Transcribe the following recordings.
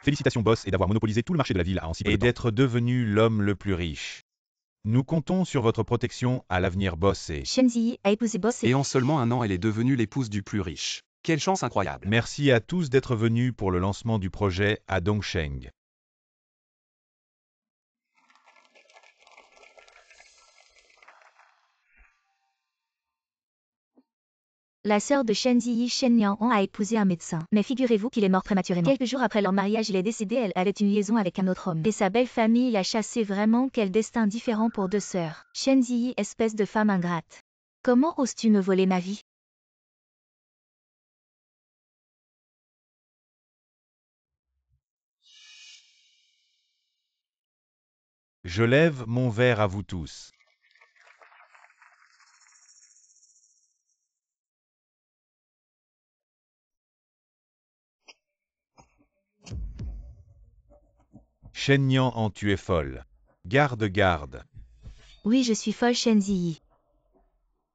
Félicitations boss et d'avoir monopolisé tout le marché de la ville en si peu de temps. Et d'être devenu l'homme le plus riche. Nous comptons sur votre protection à l'avenir boss et... Shen Ziyi a épousé Boss Et en seulement un an elle est devenue l'épouse du plus riche. Quelle chance incroyable. Merci à tous d'être venus pour le lancement du projet à Dongsheng. La sœur de Shen Ziyi, Shen Nianhong, a épousé un médecin. Mais figurez-vous qu'il est mort prématurément. Quelques jours après leur mariage, il est décédé, elle avait une liaison avec un autre homme. Et sa belle famille l'a chassé. Vraiment, quel destin différent pour deux sœurs. Shen Ziyi, espèce de femme ingrate. Comment oses-tu me voler ma vie? Je lève mon verre à vous tous. Shen Nianhong, tu es folle. Garde, garde. Oui, je suis folle, Shen Ziyi.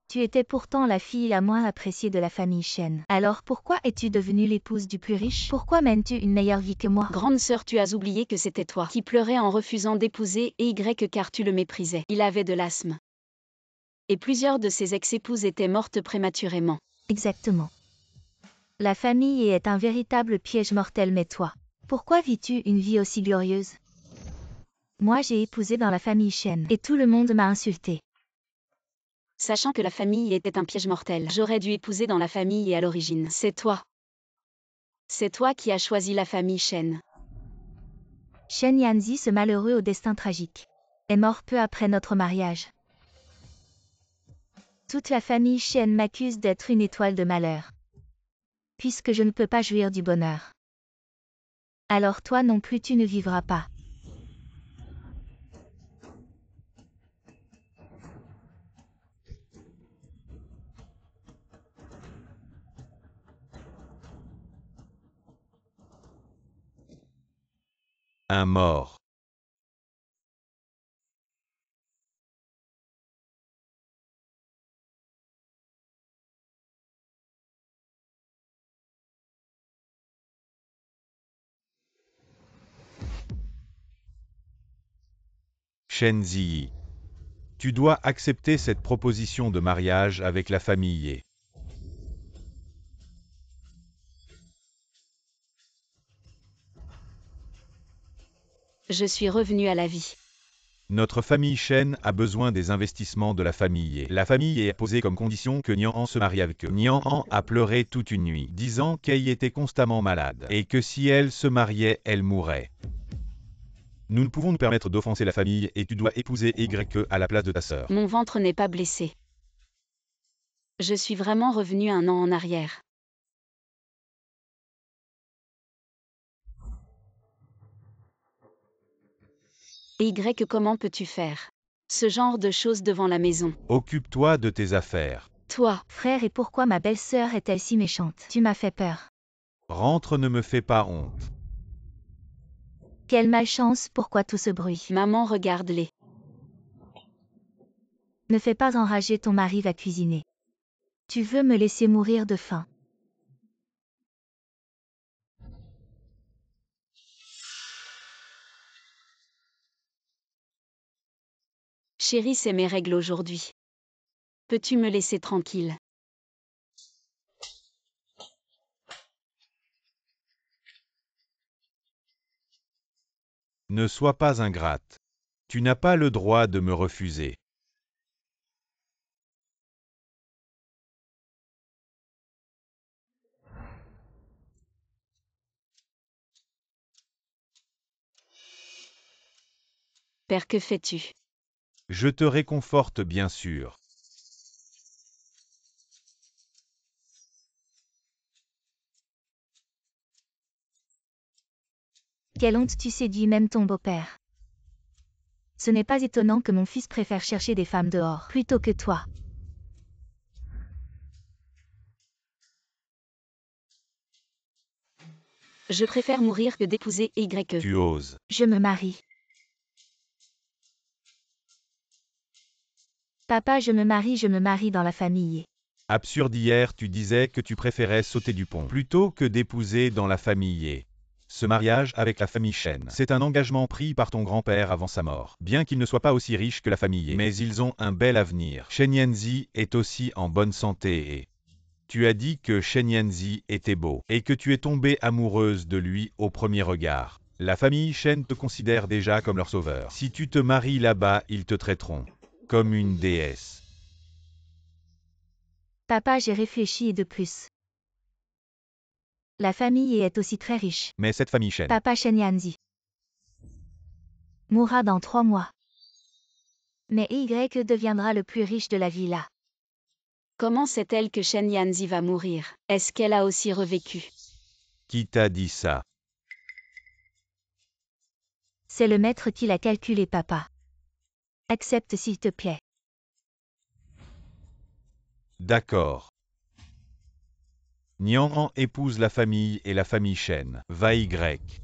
Tu étais pourtant la fille la moins appréciée de la famille Shen. Alors pourquoi es-tu devenue l'épouse du plus riche? Pourquoi mènes-tu une meilleure vie que moi? Grande sœur, tu as oublié que c'était toi qui pleurais en refusant d'épouser Y car tu le méprisais. Il avait de l'asthme. Et plusieurs de ses ex-épouses étaient mortes prématurément. Exactement. La famille est un véritable piège mortel, mais toi, pourquoi vis-tu une vie aussi glorieuse? Moi, j'ai épousé dans la famille Shen et tout le monde m'a insulté. Sachant que la famille était un piège mortel, j'aurais dû épouser dans la famille et à l'origine. C'est toi. C'est toi qui as choisi la famille Shen. Shen Yanzi, ce malheureux au destin tragique, est mort peu après notre mariage. Toute la famille Shen m'accuse d'être une étoile de malheur, puisque je ne peux pas jouir du bonheur. Alors toi non plus tu ne vivras pas. Un mort. Shen Ziyi. Tu dois accepter cette proposition de mariage avec la famille Ye. Je suis revenue à la vie. Notre famille Shen a besoin des investissements de la famille Ye. La famille Ye a posé comme condition que Nianhong se marie avec eux. Nianhong a pleuré toute une nuit, disant qu'elle était constamment malade, et que si elle se mariait, elle mourrait. Nous ne pouvons nous permettre d'offenser la famille et tu dois épouser Y à la place de ta sœur. Mon ventre n'est pas blessé. Je suis vraiment revenue un an en arrière. Et comment peux-tu faire ce genre de choses devant la maison? Occupe-toi de tes affaires. Toi, Frère, et pourquoi ma belle-sœur est-elle si méchante? Tu m'as fait peur. Rentre, ne me fais pas honte. Quelle malchance, pourquoi tout ce bruit? maman, regarde-les. Ne fais pas enrager, ton mari va cuisiner. Tu veux me laisser mourir de faim? Chérie, c'est mes règles aujourd'hui. Peux-tu me laisser tranquille? Ne sois pas ingrate. Tu n'as pas le droit de me refuser. Père, que fais-tu? Je te réconforte bien sûr. Quelle honte, tu séduis même ton beau-père. Ce n'est pas étonnant que mon fils préfère chercher des femmes dehors plutôt que toi. Je préfère mourir que d'épouser Y. Tu oses. Je me marie. Papa, je me marie dans la famille. Absurde, hier tu disais que tu préférais sauter du pont plutôt que d'épouser dans la famille Ye. Ce mariage avec la famille Shen, c'est un engagement pris par ton grand-père avant sa mort. Bien qu'il ne soit pas aussi riche que la famille, mais ils ont un bel avenir. Shen Yanzi est aussi en bonne santé et... Tu as dit que Shen Yanzi était beau, et que tu es tombée amoureuse de lui au premier regard. La famille Shen te considère déjà comme leur sauveur. Si tu te maries là-bas, ils te traiteront comme une déesse. Papa, j'ai réfléchi et de plus. La famille est aussi très riche. Mais cette famille Shen, Papa Shen Yanzi mourra dans 3 mois. Mais Y deviendra le plus riche de la villa. Comment sait-elle que Shen Yanzi va mourir? Est-ce qu'elle a aussi revécu? qui t'a dit ça? C'est le maître qui l'a calculé, papa. Accepte s'il te plaît. D'accord. Niang épouse la famille et la famille Shen. Va Y.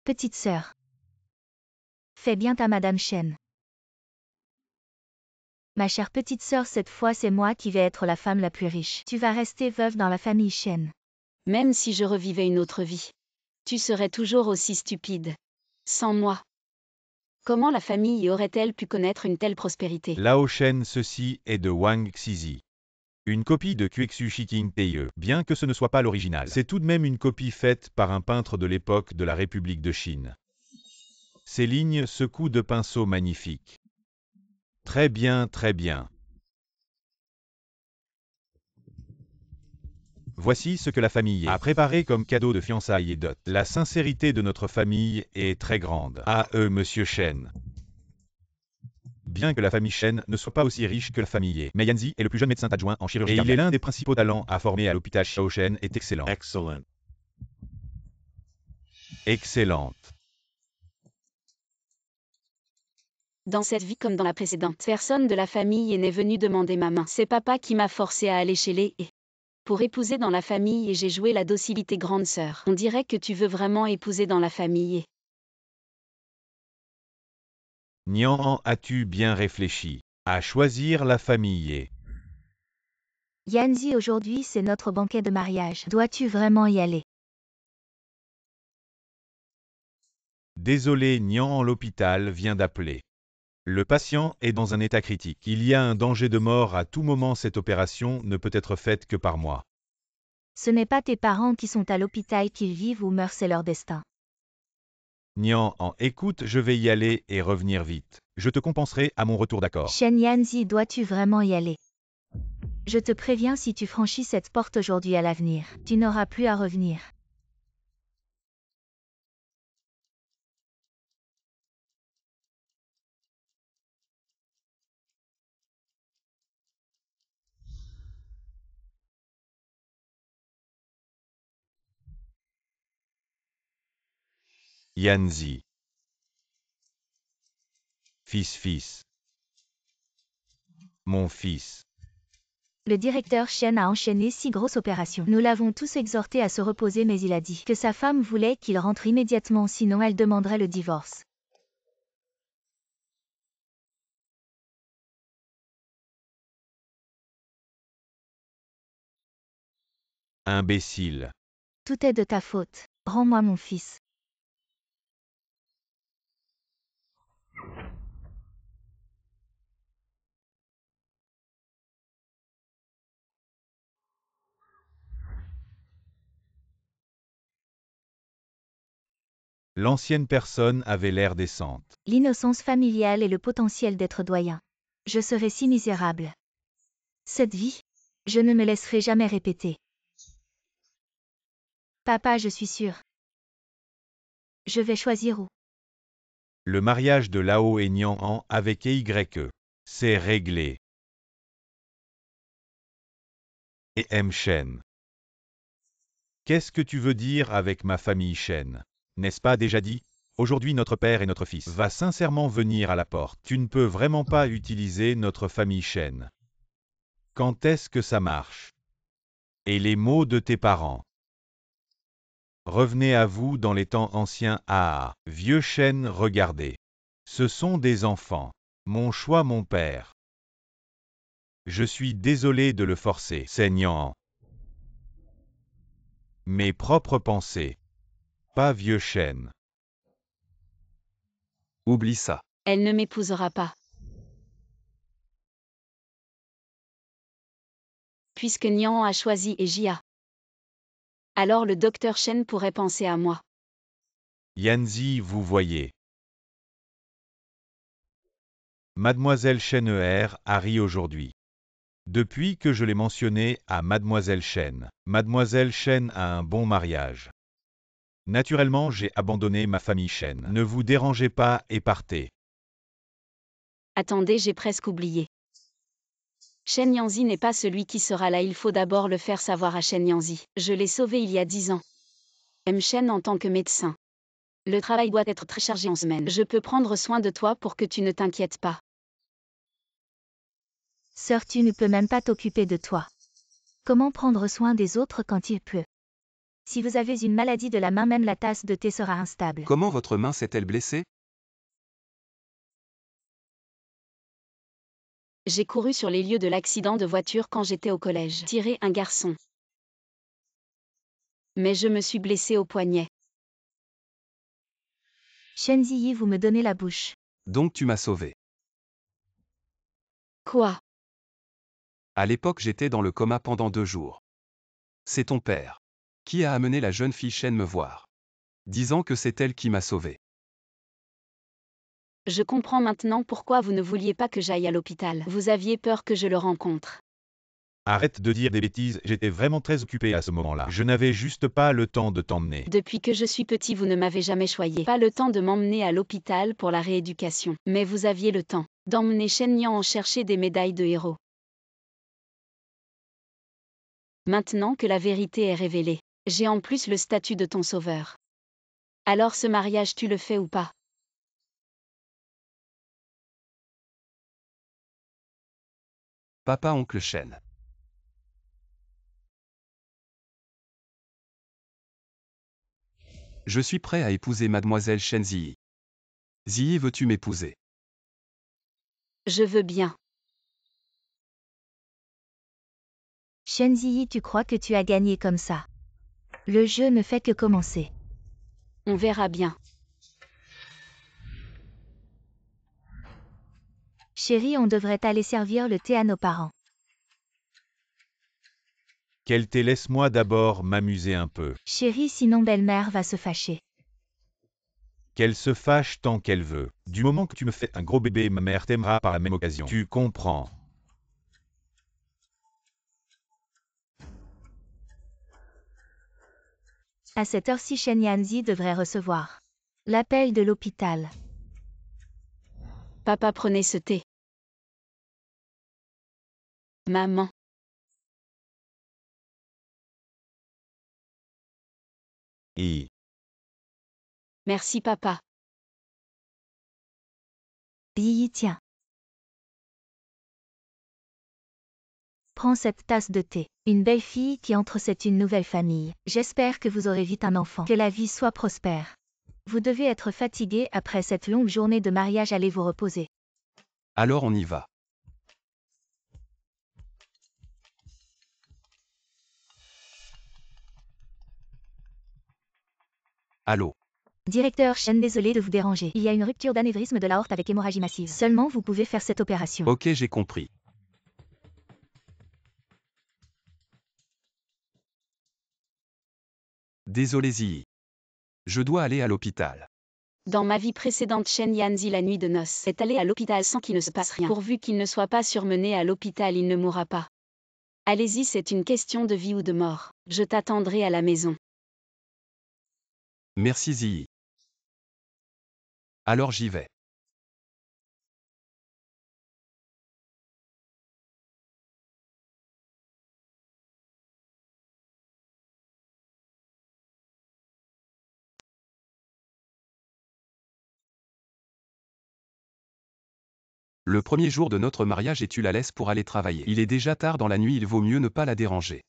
Petite sœur. Fais bien ta Madame Shen. Ma chère petite sœur, cette fois c'est moi qui vais être la femme la plus riche. Tu vas rester veuve dans la famille Shen. Même si je revivais une autre vie, tu serais toujours aussi stupide. Sans moi. Comment la famille aurait-elle pu connaître une telle prospérité? Lao Shen, ceci est de Wang Xizi. Une copie de Quexu Shiking Teye. Bien que ce ne soit pas l'original, c'est tout de même une copie faite par un peintre de l'époque de la République de Chine. Ces lignes, ce coup de pinceau magnifique. Très bien, très bien. Voici ce que la famille a préparé comme cadeau de fiançailles et dot. La sincérité de notre famille est très grande. Ah, monsieur Shen. Bien que la famille Shen ne soit pas aussi riche que la famille Ye, mais Yanzi est le plus jeune médecin adjoint en chirurgie cardiaque. Et il est l'un des principaux talents à former à l'hôpital Xiao Shen est excellent. Excellente. Dans cette vie comme dans la précédente, personne de la famille n'est venu demander ma main. C'est papa qui m'a forcé à aller chez les et. Pour épouser dans la famille et j'ai joué la docilité grande sœur. On dirait que tu veux vraiment épouser dans la famille et. Niang, as-tu bien réfléchi à choisir la famille Ye? Yanzi, aujourd'hui c'est notre banquet de mariage. Dois-tu vraiment y aller? Désolé, Niang, l'hôpital vient d'appeler. Le patient est dans un état critique. Il y a un danger de mort à tout moment. Cette opération ne peut être faite que par moi. Ce n'est pas tes parents qui sont à l'hôpital, qu'ils vivent ou meurent, c'est leur destin. Niang, écoute, je vais y aller et revenir vite. Je te compenserai à mon retour, d'accord? Shen Yanzi, dois-tu vraiment y aller? Je te préviens, si tu franchis cette porte aujourd'hui, à l'avenir, tu n'auras plus à revenir. Yanzi. Fils. Mon fils. Le directeur Shen a enchaîné 6 grosses opérations. Nous l'avons tous exhorté à se reposer, mais il a dit que sa femme voulait qu'il rentre immédiatement, sinon elle demanderait le divorce. Imbécile. Tout est de ta faute. Rends-moi mon fils. L'ancienne personne avait l'air décente. L'innocence familiale et le potentiel d'être doyen. Je serai si misérable. Cette vie, je ne me laisserai jamais répéter. Papa, je suis sûre. Je vais choisir où. Le mariage de Lao et Niang avec EYE. C'est réglé. Et M. Shen. Qu'est-ce que tu veux dire avec ma famille Shen? N'est-ce pas déjà dit? Aujourd'hui notre père et notre fils va sincèrement venir à la porte. Tu ne peux vraiment pas utiliser notre famille Shen. Quand est-ce que ça marche? Et les mots de tes parents? Revenez à vous dans les temps anciens. Ah, vieux chêne, regardez. Ce sont des enfants. Mon choix, mon père. Je suis désolé de le forcer, saignant. Mes propres pensées. Pas vieux chêne. Oublie ça. Elle ne m'épousera pas. Puisque Nian a choisi Ejia. Alors le docteur Shen pourrait penser à moi. Yanzi, vous voyez. Mademoiselle Chen a ri aujourd'hui. Depuis que je l'ai mentionné à Mademoiselle Chen a un bon mariage. Naturellement, j'ai abandonné ma famille Chen. Ne vous dérangez pas et partez. Attendez, j'ai presque oublié. Shen Yanzi n'est pas celui qui sera là, il faut d'abord le faire savoir à Shen Yanzi. Je l'ai sauvé il y a 10 ans. M. Shen en tant que médecin. Le travail doit être très chargé en semaine. Je peux prendre soin de toi pour que tu ne t'inquiètes pas. Sœur, tu ne peux même pas t'occuper de toi. Comment prendre soin des autres quand il pleut? Si vous avez une maladie de la main, même la tasse de thé sera instable. Comment votre main s'est-elle blessée? J'ai couru sur les lieux de l'accident de voiture quand j'étais au collège. Tiré un garçon. Mais je me suis blessée au poignet. Shen Ziyi, vous me donnez la bouche. Donc tu m'as sauvé. Quoi? À l'époque, j'étais dans le coma pendant 2 jours. C'est ton père. Qui a amené la jeune fille Shen me voir, disant que c'est elle qui m'a sauvé. Je comprends maintenant pourquoi vous ne vouliez pas que j'aille à l'hôpital. Vous aviez peur que je le rencontre. Arrête de dire des bêtises, j'étais vraiment très occupé à ce moment-là. Je n'avais juste pas le temps de t'emmener. Depuis que je suis petit, vous ne m'avez jamais choyé. Pas le temps de m'emmener à l'hôpital pour la rééducation. Mais vous aviez le temps d'emmener Shen Nian en chercher des médailles de héros. Maintenant que la vérité est révélée, j'ai en plus le statut de ton sauveur. Alors ce mariage, tu le fais ou pas? Papa oncle Shen. Je suis prêt à épouser mademoiselle Shen Ziyi. Ziyi, veux-tu m'épouser? Je veux bien. Shen Ziyi, tu crois que tu as gagné comme ça? Le jeu ne fait que commencer. On verra bien. Chérie, on devrait aller servir le thé à nos parents. Quel thé, laisse-moi d'abord m'amuser un peu. Chérie, sinon belle-mère va se fâcher. Qu'elle se fâche tant qu'elle veut. Du moment que tu me fais un gros bébé, ma mère t'aimera par la même occasion. Tu comprends. À cette heure-ci, Shen Yanzi devrait recevoir l'appel de l'hôpital. Papa, prenez ce thé. Maman. Et Merci papa. Ziyi, tiens. Prends cette tasse de thé. Une belle fille qui entre, c'est une nouvelle famille. J'espère que vous aurez vite un enfant. Que la vie soit prospère. Vous devez être fatigué après cette longue journée de mariage, allez vous reposer. Alors on y va. Allô? Directeur Shen, désolé de vous déranger. Il y a une rupture d'anévrisme de l'aorte avec hémorragie massive. Seulement vous pouvez faire cette opération. Ok, j'ai compris. Désolé Ziyi. Je dois aller à l'hôpital. Dans ma vie précédente, Shen Yanzi, la nuit de noces, est allé à l'hôpital sans qu'il ne se passe rien. Pourvu qu'il ne soit pas surmené à l'hôpital, il ne mourra pas. Allez-y, c'est une question de vie ou de mort. Je t'attendrai à la maison. Merci Ziyi. Alors j'y vais. Le premier jour de notre mariage et tu la laisses pour aller travailler. Il est déjà tard dans la nuit, il vaut mieux ne pas la déranger.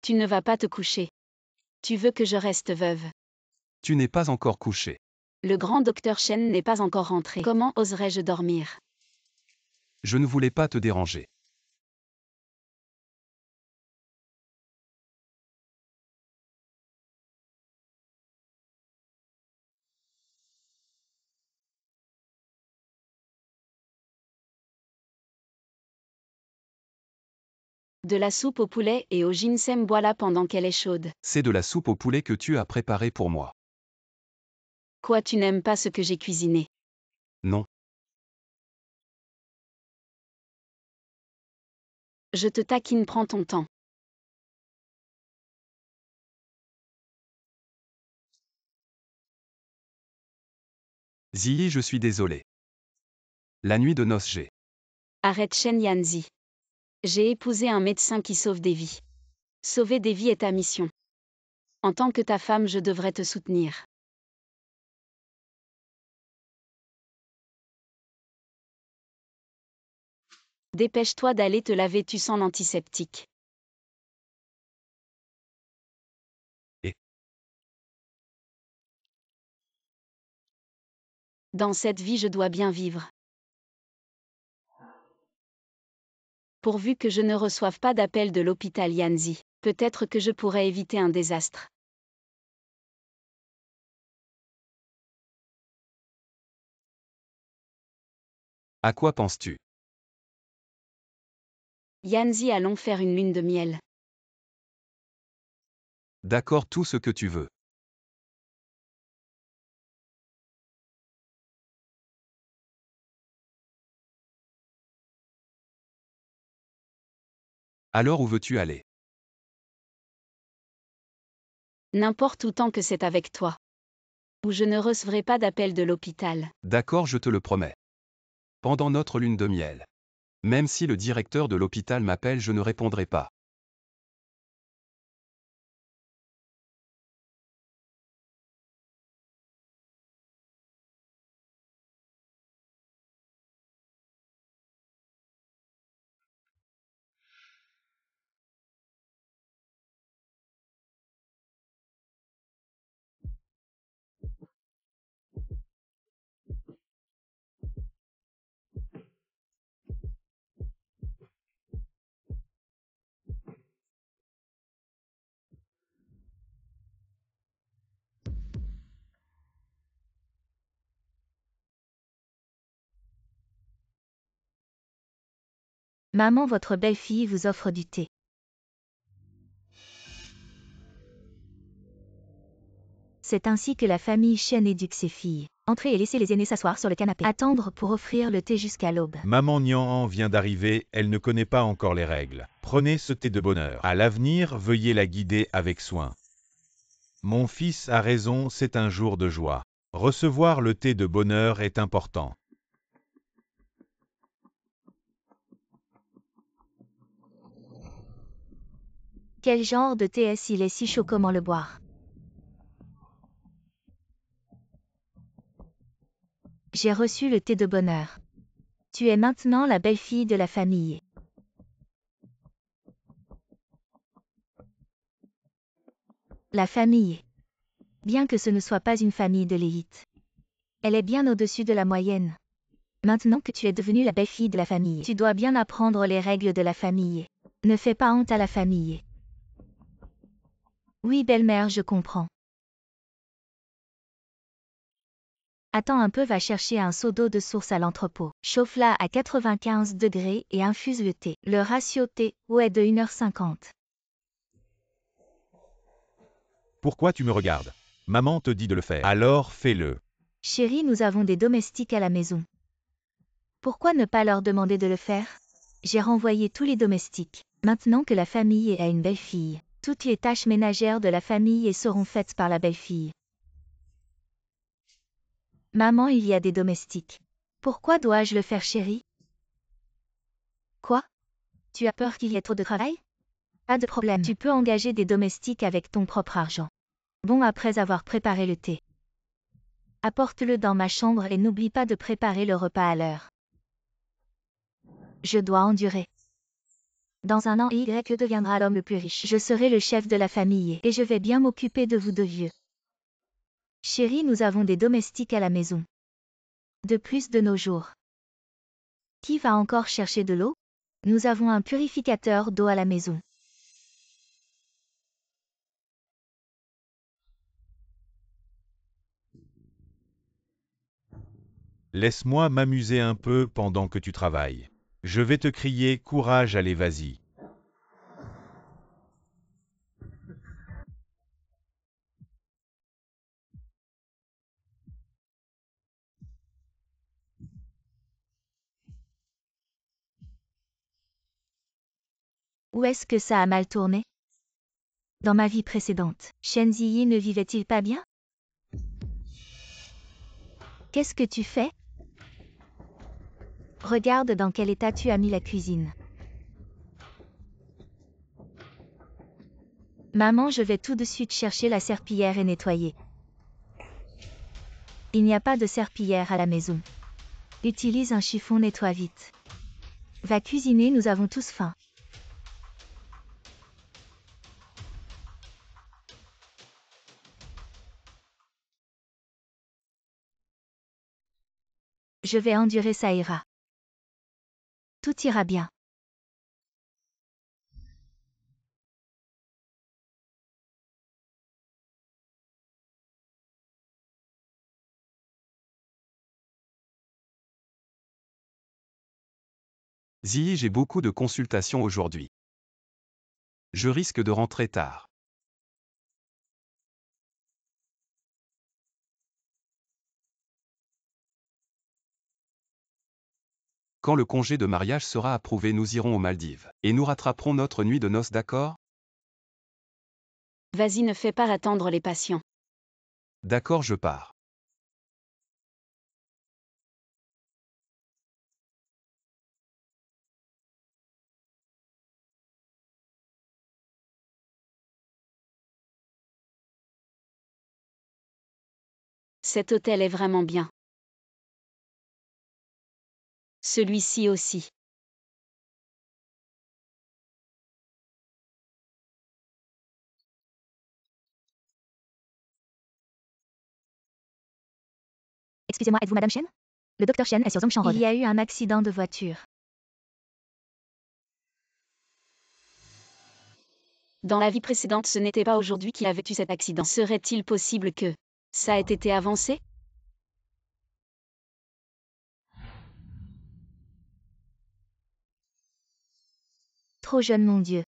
Tu ne vas pas te coucher. Tu veux que je reste veuve? Tu n'es pas encore couché. Le grand docteur Shen n'est pas encore rentré. Comment oserais-je dormir? Je ne voulais pas te déranger. De la soupe au poulet et au ginseng, bois-la pendant qu'elle est chaude. C'est de la soupe au poulet que tu as préparée pour moi. Quoi, tu n'aimes pas ce que j'ai cuisiné? Non. Je te taquine, prends ton temps. Ziyi, je suis désolé. La nuit de noces j'ai. Arrête Shen Yanzi. J'ai épousé un médecin qui sauve des vies. Sauver des vies est ta mission. En tant que ta femme, je devrais te soutenir. Dépêche-toi d'aller te laver, tu sens l'antiseptique. Et Dans cette vie, je dois bien vivre. Pourvu que je ne reçoive pas d'appel de l'hôpital Yanzi, peut-être que je pourrais éviter un désastre. à quoi penses-tu? Yanzi, allons faire une lune de miel. D'accord, tout ce que tu veux. Alors où veux-tu aller? N'importe où tant que c'est avec toi. Ou je ne recevrai pas d'appel de l'hôpital. D'accord, je te le promets. Pendant notre lune de miel. Même si le directeur de l'hôpital m'appelle, je ne répondrai pas. Maman, votre belle-fille vous offre du thé. C'est ainsi que la famille Shen éduque ses filles. Entrez et laissez les aînés s'asseoir sur le canapé. Attendre pour offrir le thé jusqu'à l'aube. Maman Nian vient d'arriver, elle ne connaît pas encore les règles. Prenez ce thé de bonheur. À l'avenir, veuillez la guider avec soin. Mon fils a raison, c'est un jour de joie. Recevoir le thé de bonheur est important. Quel genre de thé est-ce? Il est si chaud, comment le boire? J'ai reçu le thé de bonheur. Tu es maintenant la belle-fille de la famille. La famille. Bien que ce ne soit pas une famille de l'élite. Elle est bien au-dessus de la moyenne. Maintenant que tu es devenue la belle-fille de la famille, tu dois bien apprendre les règles de la famille. Ne fais pas honte à la famille. Oui, belle-mère, je comprends. Attends un peu, va chercher un seau d'eau de source à l'entrepôt. Chauffe-la à 95 degrés et infuse le thé. Le ratio thé-eau est de 1h50. Pourquoi tu me regardes? Maman te dit de le faire. Alors fais-le. Chérie, nous avons des domestiques à la maison. Pourquoi ne pas leur demander de le faire? J'ai renvoyé tous les domestiques. Maintenant que la famille a une belle-fille, toutes les tâches ménagères de la famille seront faites par la belle-fille. Maman, il y a des domestiques. Pourquoi dois-je le faire, chérie? Quoi? Tu as peur qu'il y ait trop de travail? Pas de problème. Tu peux engager des domestiques avec ton propre argent. Bon, après avoir préparé le thé, apporte-le dans ma chambre et n'oublie pas de préparer le repas à l'heure. Je dois endurer. Dans un an Y deviendra l'homme le plus riche. Je serai le chef de la famille et je vais bien m'occuper de vous deux vieux. Chérie, nous avons des domestiques à la maison. De plus de nos jours. Qui va encore chercher de l'eau? Nous avons un purificateur d'eau à la maison. Laisse-moi m'amuser un peu pendant que tu travailles. Je vais te crier courage, allez, vas-y. Où est-ce que ça a mal tourné? Dans ma vie précédente, Shen Ziyi ne vivait-il pas bien? Qu'est-ce que tu fais? Regarde dans quel état tu as mis la cuisine. Maman, je vais tout de suite chercher la serpillière et nettoyer. Il n'y a pas de serpillière à la maison. Utilise un chiffon, nettoie vite. Va cuisiner, nous avons tous faim. Je vais endurer, ça ira. Tout ira bien. Ziyi, j'ai beaucoup de consultations aujourd'hui. Je risque de rentrer tard. Quand le congé de mariage sera approuvé, nous irons aux Maldives. Et nous rattraperons notre nuit de noces, d'accord? Vas-y, ne fais pas attendre les patients. D'accord, je pars. Cet hôtel est vraiment bien. Celui-ci aussi. Excusez-moi, êtes-vous Madame Shen? Le docteur Shen est sur Zongshan Road. Il y a eu un accident de voiture. Dans la vie précédente, ce n'était pas aujourd'hui qu'il avait eu cet accident. Serait-il possible que ça ait été avancé? Trop jeune, mon Dieu.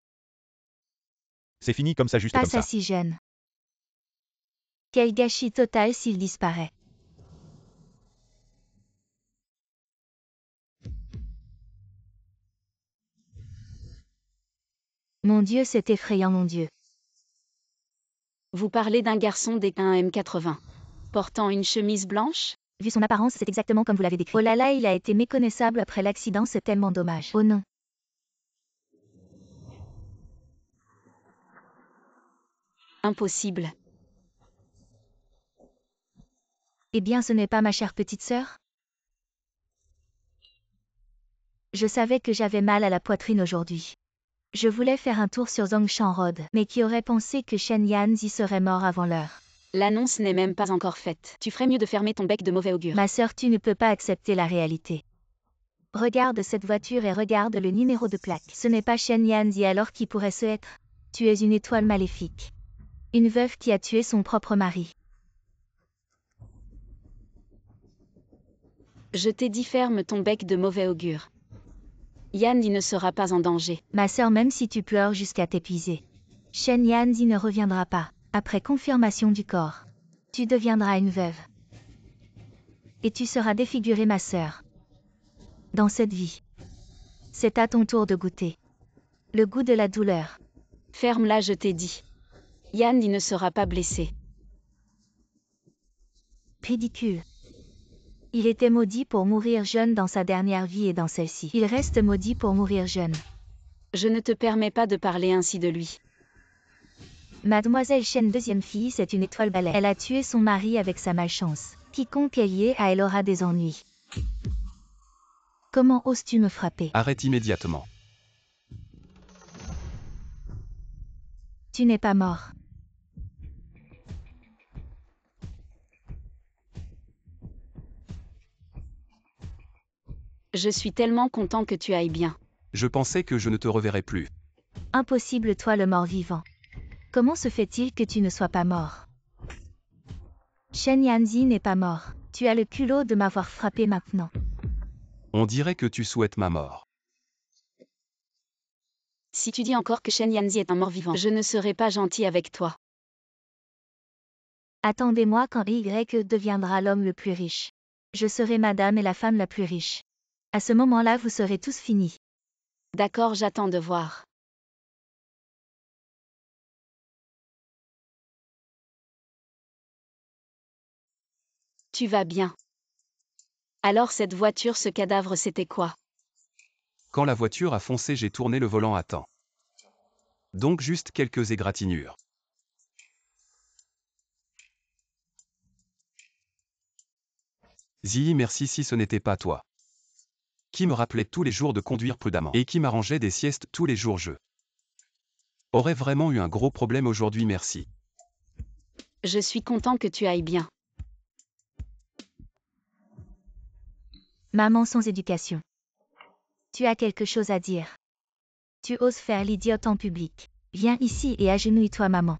C'est fini comme ça, juste Pas comme ça ça. si jeune. Quel gâchis total s'il disparaît. Mon Dieu, c'est effrayant, mon Dieu. Vous parlez d'un garçon des 1m80, portant une chemise blanche? Vu son apparence, c'est exactement comme vous l'avez décrit. Oh là là, il a été méconnaissable après l'accident, c'est tellement dommage. Oh non. Impossible. Eh bien, ce n'est pas ma chère petite sœur? Je savais que j'avais mal à la poitrine aujourd'hui. Je voulais faire un tour sur Zongshan Road, mais qui aurait pensé que Shen Yanzi serait mort avant l'heure? L'annonce n'est même pas encore faite. Tu ferais mieux de fermer ton bec de mauvais augure. Ma sœur, tu ne peux pas accepter la réalité. Regarde cette voiture et regarde le numéro de plaque. Ce n'est pas Shen Yanzi, alors qui pourrait ce être? Tu es une étoile maléfique. Une veuve qui a tué son propre mari. Je t'ai dit ferme ton bec de mauvais augure. Yanzi ne sera pas en danger. Ma sœur, même si tu pleures jusqu'à t'épuiser, Shen Yanzi ne reviendra pas. Après confirmation du corps, tu deviendras une veuve. Et tu seras défigurée, ma sœur. Dans cette vie, c'est à ton tour de goûter le goût de la douleur. Ferme-la, je t'ai dit. Yanzi ne sera pas blessé. Ridicule. Il était maudit pour mourir jeune dans sa dernière vie et dans celle-ci. Il reste maudit pour mourir jeune. Je ne te permets pas de parler ainsi de lui. Mademoiselle Shen, deuxième fille, c'est une étoile balai. Elle a tué son mari avec sa malchance. Quiconque est lié à elle aura des ennuis. Comment oses-tu me frapper? Arrête immédiatement. Tu n'es pas mort. Je suis tellement content que tu ailles bien. Je pensais que je ne te reverrais plus. Impossible toi le mort-vivant. Comment se fait-il que tu ne sois pas mort? Shen Yanzi n'est pas mort. Tu as le culot de m'avoir frappé maintenant. On dirait que tu souhaites ma mort. Si tu dis encore que Shen Yanzi est un mort-vivant, je ne serai pas gentil avec toi. Attendez-moi quand Y deviendra l'homme le plus riche. Je serai madame et la femme la plus riche. À ce moment-là vous serez tous finis. D'accord, j'attends de voir. Tu vas bien. Alors cette voiture, ce cadavre, c'était quoi? Quand la voiture a foncé, j'ai tourné le volant à temps. Donc juste quelques égratignures. Ziyi, merci si ce n'était pas toi. Qui me rappelait tous les jours de conduire prudemment et qui m'arrangeait des siestes tous les jours je aurais vraiment eu un gros problème aujourd'hui, merci. Je suis content que tu ailles bien. Maman sans éducation. Tu as quelque chose à dire. Tu oses faire l'idiote en public. Viens ici et agenouille-toi maman.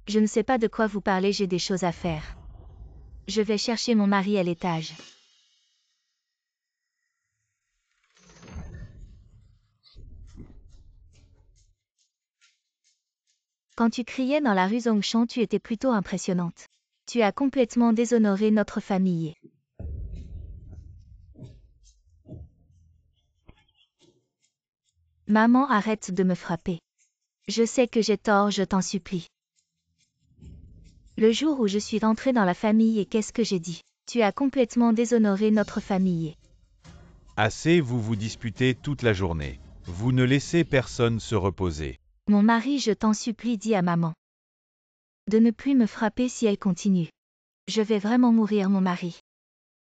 Je ne sais pas de quoi vous parlez, j'ai des choses à faire. Je vais chercher mon mari à l'étage. Quand tu criais dans la rue Zongshan, tu étais plutôt impressionnante. Tu as complètement déshonoré notre famille. Maman, arrête de me frapper. Je sais que j'ai tort, je t'en supplie. Le jour où je suis rentrée dans la famille et qu'est-ce que j'ai dit? Tu as complètement déshonoré notre famille. Assez, vous vous disputez toute la journée. Vous ne laissez personne se reposer. Mon mari, je t'en supplie, dis à maman. De ne plus me frapper si elle continue. Je vais vraiment mourir, mon mari.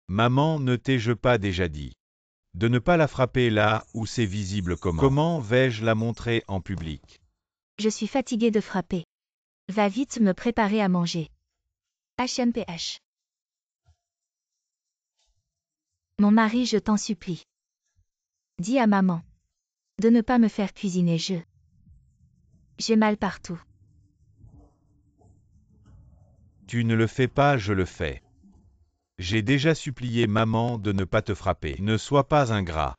Maman, ne t'ai-je pas déjà dit de ne pas la frapper là où c'est visible comment? Comment vais-je la montrer en public? Je suis fatiguée de frapper. Va vite me préparer à manger. HMPH. Mon mari, je t'en supplie. Dis à maman. De ne pas me faire cuisiner, j'ai mal partout. Tu ne le fais pas, je le fais. J'ai déjà supplié maman de ne pas te frapper. Ne sois pas ingrat.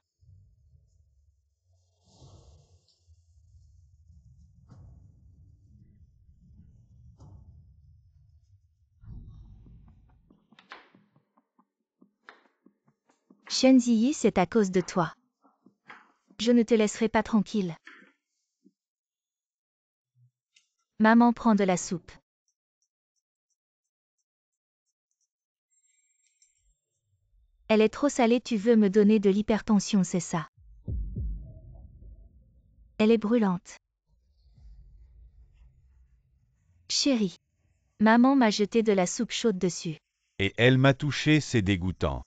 Shen Ziyi, c'est à cause de toi. Je ne te laisserai pas tranquille. Maman prend de la soupe. Elle est trop salée, tu veux me donner de l'hypertension, c'est ça? Elle est brûlante. Chérie. Maman m'a jeté de la soupe chaude dessus. Et elle m'a touché, c'est dégoûtant.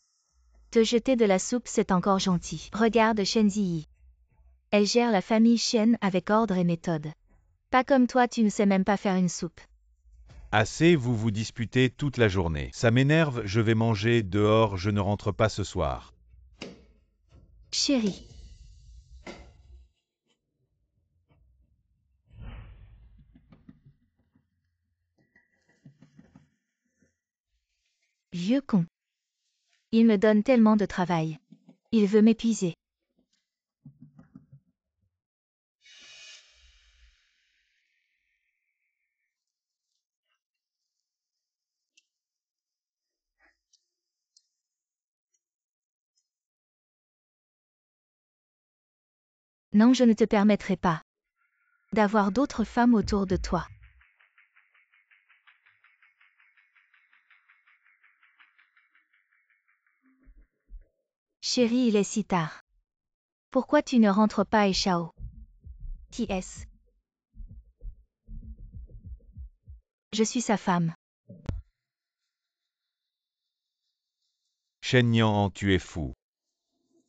Te jeter de la soupe, c'est encore gentil. Regarde Shen Ziyi. Elle gère la famille Shen avec ordre et méthode. Pas comme toi, tu ne sais même pas faire une soupe. Assez, vous vous disputez toute la journée. Ça m'énerve, je vais manger dehors, je ne rentre pas ce soir. Chérie. Vieux con. Il me donne tellement de travail. Il veut m'épuiser. Non, je ne te permettrai pas d'avoir d'autres femmes autour de toi. Chérie, il est si tard. Pourquoi tu ne rentres pas, Eshao? T.S. Je suis sa femme. Shen Yan, tu es fou.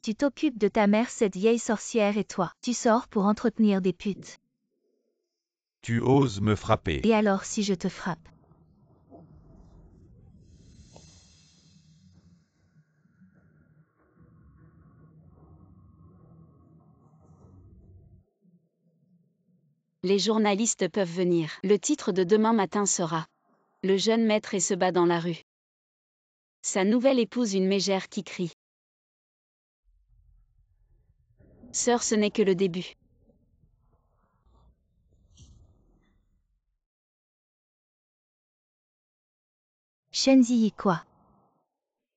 Tu t'occupes de ta mère, cette vieille sorcière, et toi, tu sors pour entretenir des putes. Tu oses me frapper. Et alors si je te frappe? Les journalistes peuvent venir. Le titre de demain matin sera « Le jeune maître et se bat dans la rue ». Sa nouvelle épouse une mégère qui crie. Sœur, ce n'est que le début. Shen Ziyi quoi?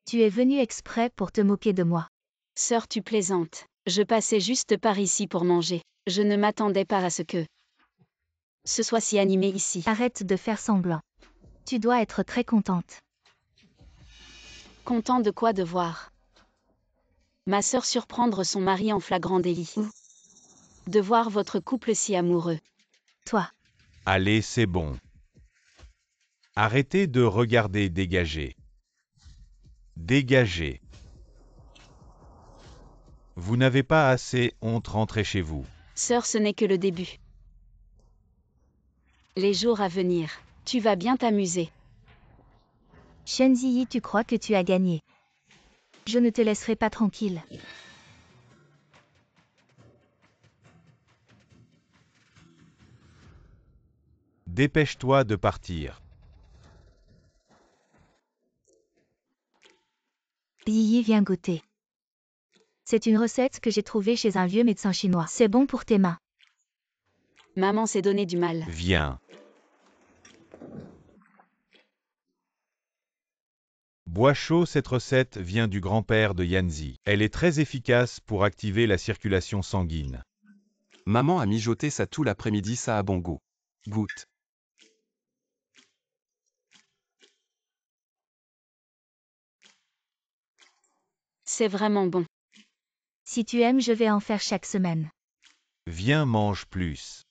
Tu es venu exprès pour te moquer de moi. Sœur, tu plaisantes. Je passais juste par ici pour manger. Je ne m'attendais pas à ce que ce soit si animé ici. Arrête de faire semblant. Tu dois être très contente. Content de quoi? De voir ma sœur surprendre son mari en flagrant délit. De voir votre couple si amoureux. Toi. Allez, c'est bon. Arrêtez de regarder, dégagez. Dégagez. Vous n'avez pas assez honte, rentrez chez vous. Sœur, ce n'est que le début. Les jours à venir, tu vas bien t'amuser. Shen Ziyi, tu crois que tu as gagné? Je ne te laisserai pas tranquille. Dépêche-toi de partir. Ziyi, viens goûter. C'est une recette que j'ai trouvée chez un vieux médecin chinois. C'est bon pour tes mains. Maman s'est donné du mal. Viens. Bois chaud, cette recette vient du grand-père de Yanzi. Elle est très efficace pour activer la circulation sanguine. Maman a mijoté ça tout l'après-midi, ça a bon goût. Goûte. C'est vraiment bon. Si tu aimes, je vais en faire chaque semaine. Viens, mange plus.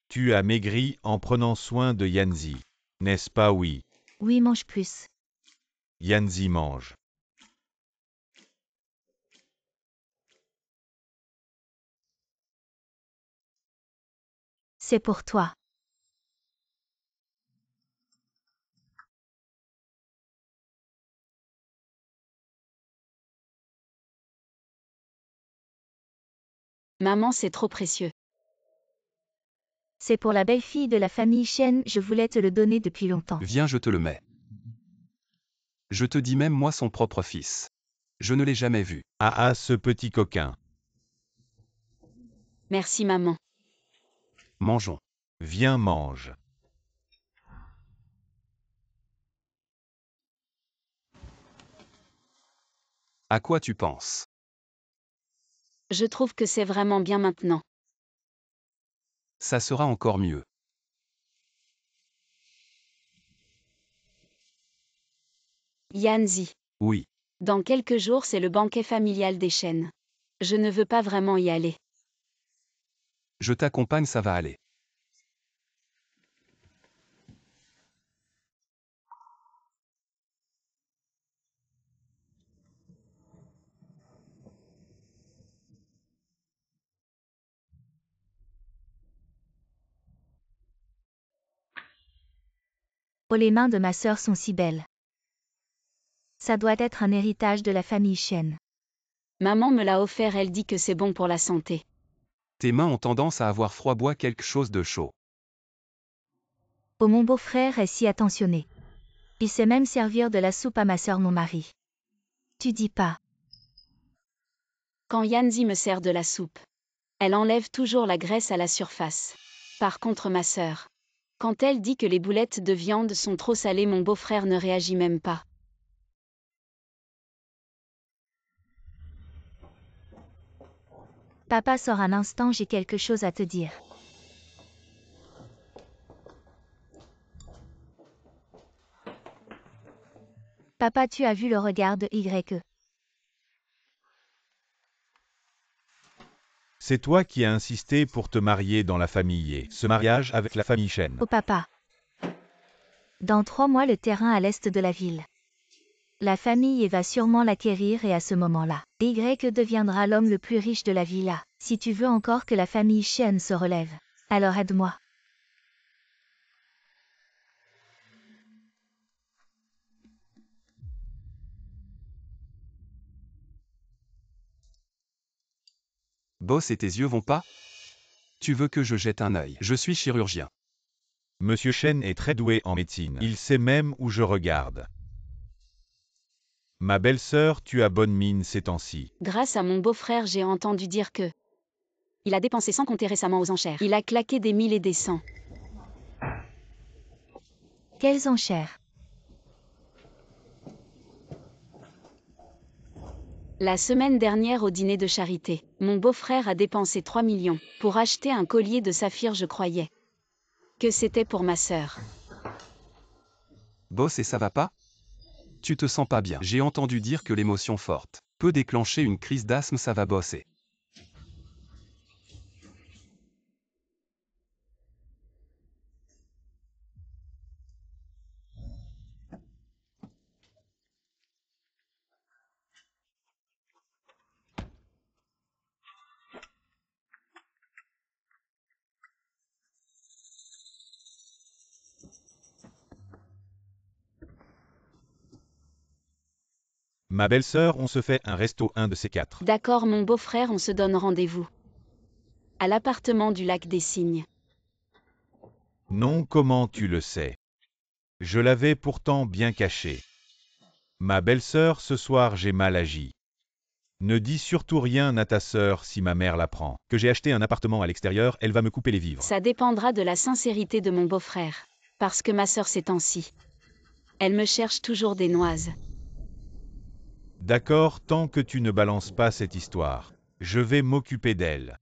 Tu as maigri en prenant soin de Yanzi. N'est-ce pas? Oui. Oui, mange plus. Yanzi mange. C'est pour toi. Maman, c'est trop précieux. C'est pour la belle-fille de la famille Shen, je voulais te le donner depuis longtemps. Viens, je te le mets. Je te dis même moi son propre fils. Je ne l'ai jamais vu. Ah, ce petit coquin. Merci maman. Mangeons. Viens, mange. À quoi tu penses? Je trouve que c'est vraiment bien maintenant. Ça sera encore mieux. Yanzi. Oui. Dans quelques jours, c'est le banquet familial des Shen. Je ne veux pas vraiment y aller. Je t'accompagne, ça va aller. Oh, les mains de ma sœur sont si belles. Ça doit être un héritage de la famille Shen. Maman me l'a offert, elle dit que c'est bon pour la santé. Tes mains ont tendance à avoir froid, bois quelque chose de chaud. Oh, mon beau-frère est si attentionné. Il sait même servir de la soupe à ma sœur, mon mari. Tu dis pas. Quand Yanzi me sert de la soupe, elle enlève toujours la graisse à la surface. Par contre, ma sœur, quand elle dit que les boulettes de viande sont trop salées, mon beau-frère ne réagit même pas. Papa sort un instant, j'ai quelque chose à te dire. Papa, tu as vu le regard de YE. C'est toi qui as insisté pour te marier dans la famille et ce mariage avec la famille Shen. Oh papa. Dans 3 mois, le terrain à l'est de la ville. La famille va sûrement l'acquérir et à ce moment-là, YE deviendra l'homme le plus riche de la villa. Si tu veux encore que la famille Shen se relève, alors aide-moi. Boss, et tes yeux vont pas? Tu veux que je jette un œil? Je suis chirurgien. Monsieur Shen est très doué en médecine. Il sait même où je regarde. Ma belle-sœur, tu as bonne mine ces temps-ci. Grâce à mon beau-frère, j'ai entendu dire que il a dépensé sans compter récemment aux enchères. Il a claqué des 1000 et des 100. Quelles enchères? La semaine dernière au dîner de charité, mon beau-frère a dépensé 3 millions pour acheter un collier de saphir. Je croyais que c'était pour ma sœur. Boss, et ça va pas? Tu te sens pas bien. J'ai entendu dire que l'émotion forte peut déclencher une crise d'asthme. Ça va, bosser? Ma belle-sœur, on se fait un resto un de ces quatre. D'accord mon beau-frère, on se donne rendez-vous à l'appartement du lac des Cygnes. Non, comment tu le sais? Je l'avais pourtant bien caché. Ma belle-sœur, ce soir j'ai mal agi. Ne dis surtout rien à ta sœur si ma mère l'apprend. Que j'ai acheté un appartement à l'extérieur, elle va me couper les vivres. Ça dépendra de la sincérité de mon beau-frère. Parce que ma sœur ces temps-ci, elle me cherche toujours des noises. D'accord, tant que tu ne balances pas cette histoire. Je vais m'occuper d'elle.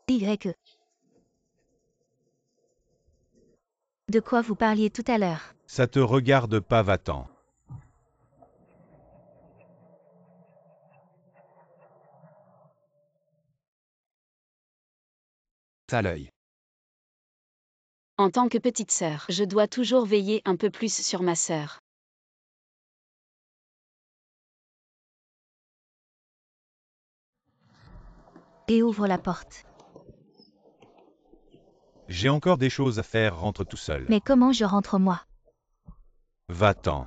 Y. De quoi vous parliez tout à l'heure? Ça te regarde pas, va-t'en. T'as l'œil. En tant que petite sœur, je dois toujours veiller un peu plus sur ma sœur. Et ouvre la porte. J'ai encore des choses à faire, rentre tout seul. Mais comment je rentre moi? Va-t'en.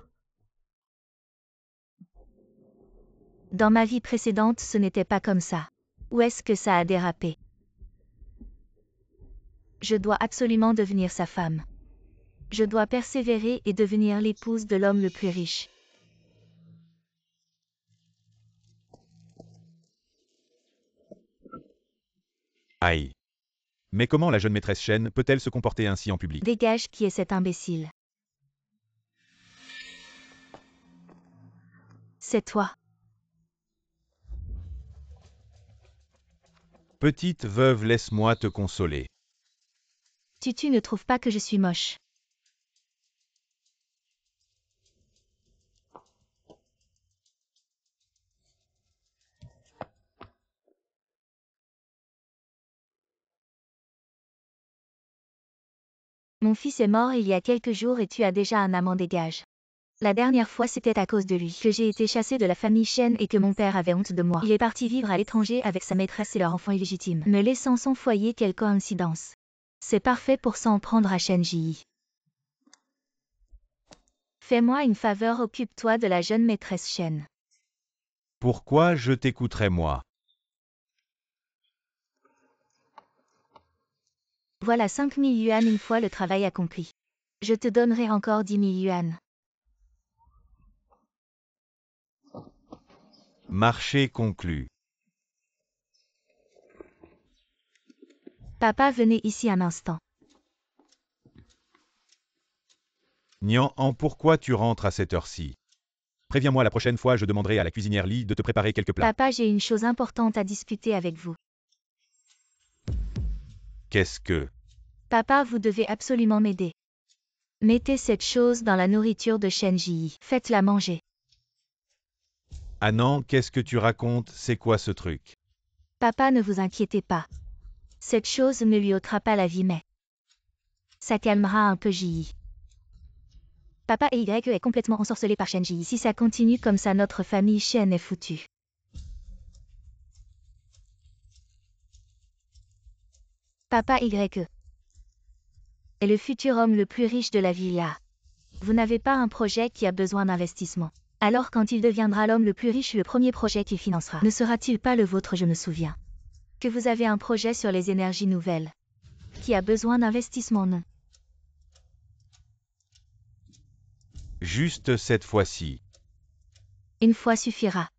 Dans ma vie précédente, ce n'était pas comme ça. Où est-ce que ça a dérapé? Je dois absolument devenir sa femme. Je dois persévérer et devenir l'épouse de l'homme le plus riche. Aïe. Mais comment la jeune maîtresse Shen peut-elle se comporter ainsi en public? Dégage, qui est cet imbécile? C'est toi. Petite veuve, laisse-moi te consoler. Tu ne trouves pas que je suis moche? Mon fils est mort il y a quelques jours et tu as déjà un amant. Dégage. La dernière fois c'était à cause de lui que j'ai été chassée de la famille Shen et que mon père avait honte de moi. Il est parti vivre à l'étranger avec sa maîtresse et leur enfant illégitime, me laissant sans foyer. Quelle coïncidence. C'est parfait pour s'en prendre à Shen Ji. Fais-moi une faveur, occupe-toi de la jeune maîtresse Shen. Pourquoi je t'écouterais moi? Voilà 5000 yuan une fois le travail accompli. Je te donnerai encore 10 000 yuan. Marché conclu. Papa, venez ici un instant. Nian, pourquoi tu rentres à cette heure-ci? Préviens-moi la prochaine fois, je demanderai à la cuisinière Li de te préparer quelques plats. Papa, j'ai une chose importante à discuter avec vous. Qu'est-ce que? Papa, vous devez absolument m'aider. Mettez cette chose dans la nourriture de Shen Ji. Faites-la manger. Ah non, qu'est-ce que tu racontes? C'est quoi ce truc? Papa, ne vous inquiétez pas. Cette chose ne lui ôtera pas la vie, mais ça calmera un peu Ji. Papa et Y est complètement ensorcelé par Shen Ji. Si ça continue comme ça, notre famille Shen est foutue. Papa Y est le futur homme le plus riche de la villa. Vous n'avez pas un projet qui a besoin d'investissement. Alors quand il deviendra l'homme le plus riche, le premier projet qu'il financera ne sera-t-il pas le vôtre? Je me souviens que vous avez un projet sur les énergies nouvelles qui a besoin d'investissement, non? Juste cette fois-ci. Une fois suffira.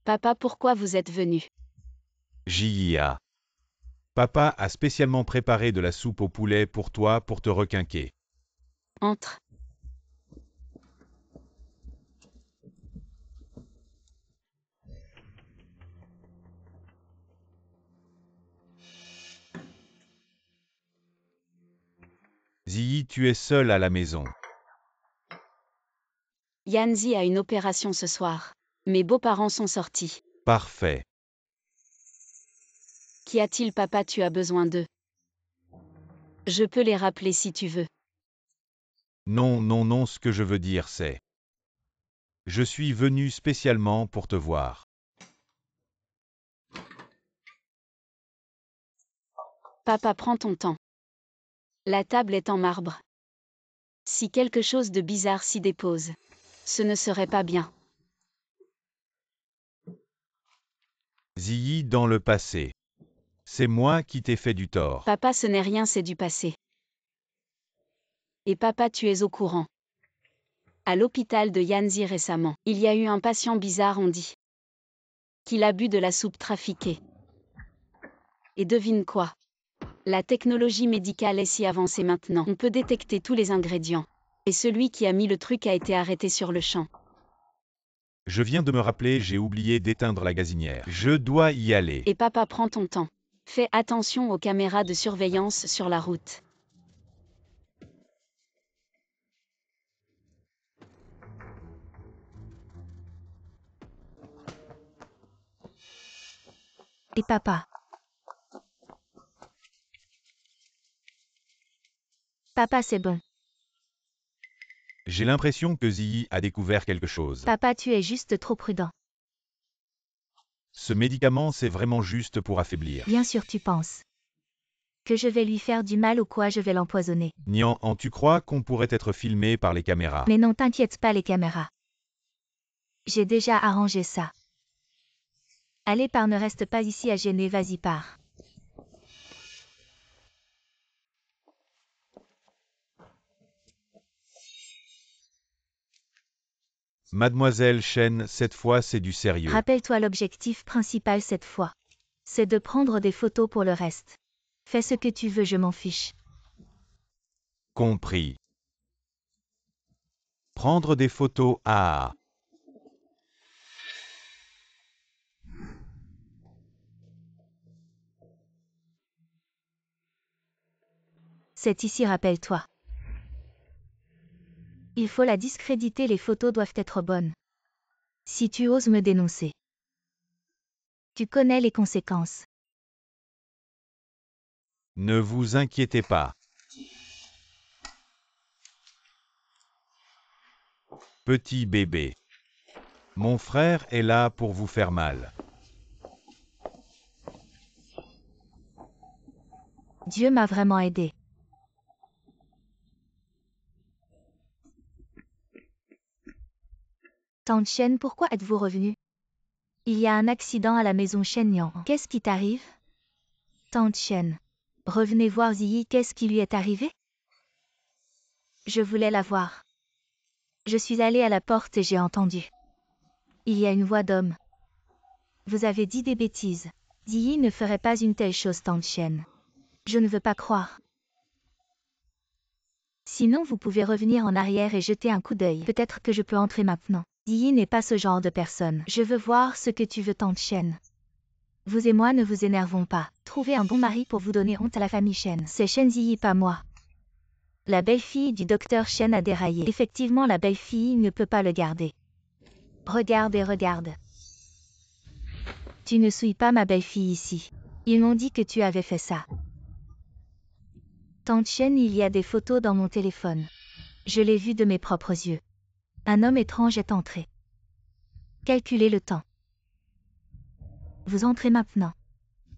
Papa, pourquoi vous êtes venu? JIA. Papa a spécialement préparé de la soupe au poulet pour toi pour te requinquer. Entre. Ziyi, tu es seul à la maison. Yanzi a une opération ce soir. Mes beaux-parents sont sortis. Parfait. Qu'y a-t-il, papa? Tu as besoin d'eux. Je peux les rappeler si tu veux. Non, non, non, ce que je veux dire c'est... Je suis venu spécialement pour te voir. Papa, prends ton temps. La table est en marbre. Si quelque chose de bizarre s'y dépose, ce ne serait pas bien. Ziyi, dans le passé. C'est moi qui t'ai fait du tort. Papa, ce n'est rien, c'est du passé. Et papa, tu es au courant. À l'hôpital de Yanzi récemment, il y a eu un patient bizarre, on dit qu'il a bu de la soupe trafiquée. Et devine quoi? La technologie médicale est si avancée maintenant, on peut détecter tous les ingrédients. Et celui qui a mis le truc a été arrêté sur le champ. Je viens de me rappeler, j'ai oublié d'éteindre la gazinière. Je dois y aller. Et papa, prends ton temps. Fais attention aux caméras de surveillance sur la route. Et papa? Papa, c'est bon. J'ai l'impression que Ziyi a découvert quelque chose. Papa, tu es juste trop prudent. Ce médicament, c'est vraiment juste pour affaiblir. Bien sûr, tu penses que je vais lui faire du mal ou quoi? Je vais l'empoisonner. Nian, tu crois qu'on pourrait être filmé par les caméras? Mais non, t'inquiète pas, les caméras. J'ai déjà arrangé ça. Allez, pars, ne reste pas ici à gêner, vas-y, pars. Mademoiselle Shen, cette fois c'est du sérieux. Rappelle-toi l'objectif principal cette fois. C'est de prendre des photos pour le reste. Fais ce que tu veux, je m'en fiche. Compris. Prendre des photos à... C'est ici, rappelle-toi. Il faut la discréditer, les photos doivent être bonnes. Si tu oses me dénoncer, tu connais les conséquences. Ne vous inquiétez pas. Petit bébé. Mon frère est là pour vous faire mal. Dieu m'a vraiment aidé. Tante Shen, pourquoi êtes-vous revenu? Il y a un accident à la maison Shen-Yang. Qu'est-ce qui t'arrive? Tante Shen. Revenez voir Ziyi, qu'est-ce qui lui est arrivé? Je voulais la voir. Je suis allée à la porte et j'ai entendu. Il y a une voix d'homme. Vous avez dit des bêtises. Ziyi ne ferait pas une telle chose, Tante Shen. Je ne veux pas croire. Sinon vous pouvez revenir en arrière et jeter un coup d'œil. Peut-être que je peux entrer maintenant. Ziyi n'est pas ce genre de personne. Je veux voir ce que tu veux, Tante Shen. Vous et moi ne vous énervons pas. Trouvez un bon mari pour vous donner honte à la famille Shen. C'est Shen Ziyi, pas moi. La belle-fille du docteur Shen a déraillé. Effectivement, la belle-fille ne peut pas le garder. Regarde et regarde. Tu ne souilles pas ma belle-fille ici. Ils m'ont dit que tu avais fait ça. Tante Chen, il y a des photos dans mon téléphone. Je l'ai vu de mes propres yeux. Un homme étrange est entré. Calculez le temps. Vous entrez maintenant.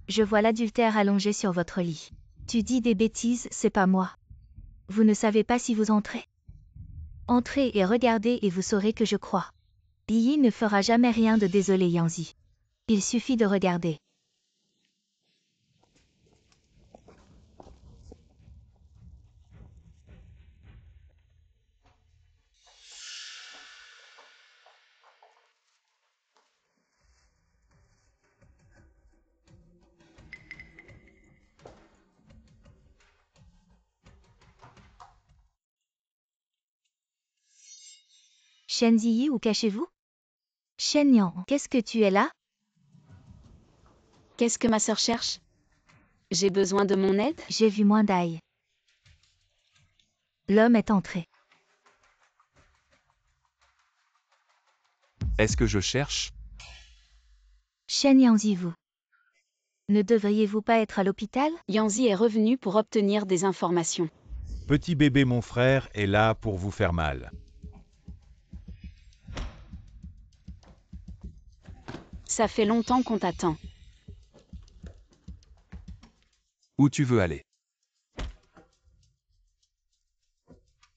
Je vois l'adultère allongé sur votre lit. Tu dis des bêtises, c'est pas moi. Vous ne savez pas si vous entrez. Entrez et regardez et vous saurez que je crois. Yi ne fera jamais rien de désolé Yanzi. Il suffit de regarder. Shen Ziyi, où cachez-vous? Shen Yang, qu'est-ce que tu es là? Qu'est-ce que ma sœur cherche? J'ai besoin de mon aide? J'ai vu moins d'ail. L'homme est entré. Est-ce que je cherche? Shen Yanzi, vous. Ne devriez-vous pas être à l'hôpital? Yanzi est revenu pour obtenir des informations. Petit bébé, mon frère est là pour vous faire mal. Ça fait longtemps qu'on t'attend. Où tu veux aller?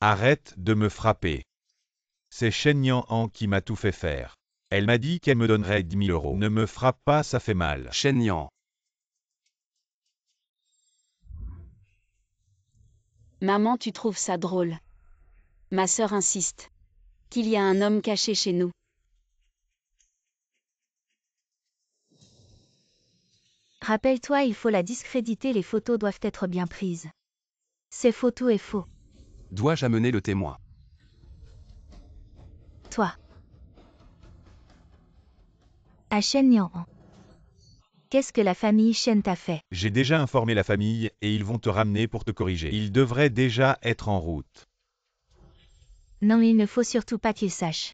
Arrête de me frapper. C'est Shen Yang qui m'a tout fait faire. Elle m'a dit qu'elle me donnerait 10 000 euros. Ne me frappe pas, ça fait mal. Shen Yang. Maman, tu trouves ça drôle? Ma sœur insiste. Qu'il y a un homme caché chez nous. Rappelle-toi, il faut la discréditer, les photos doivent être bien prises. Ces photos est faux. Dois-je amener le témoin? Toi. À Shen Yang. Qu'est-ce que la famille Shen t'a fait? J'ai déjà informé la famille et ils vont te ramener pour te corriger. Ils devraient déjà être en route. Non, il ne faut surtout pas qu'ils sachent.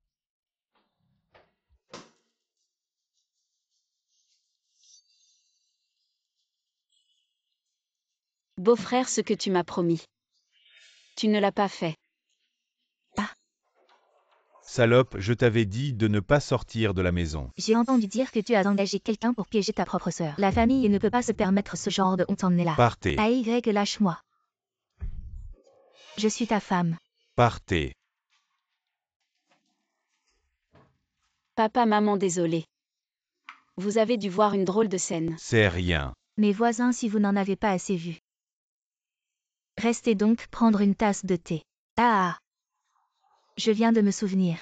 Beau-frère, ce que tu m'as promis. Tu ne l'as pas fait. Salope, je t'avais dit de ne pas sortir de la maison. J'ai entendu dire que tu as engagé quelqu'un pour piéger ta propre sœur. La famille ne peut pas se permettre ce genre de honte, emmenez-la. Partez. AY, lâche-moi. Je suis ta femme. Partez. Papa, maman, désolé. Vous avez dû voir une drôle de scène. C'est rien. Mes voisins, si vous n'en avez pas assez vu. Restez donc prendre une tasse de thé. Ah. Je viens de me souvenir.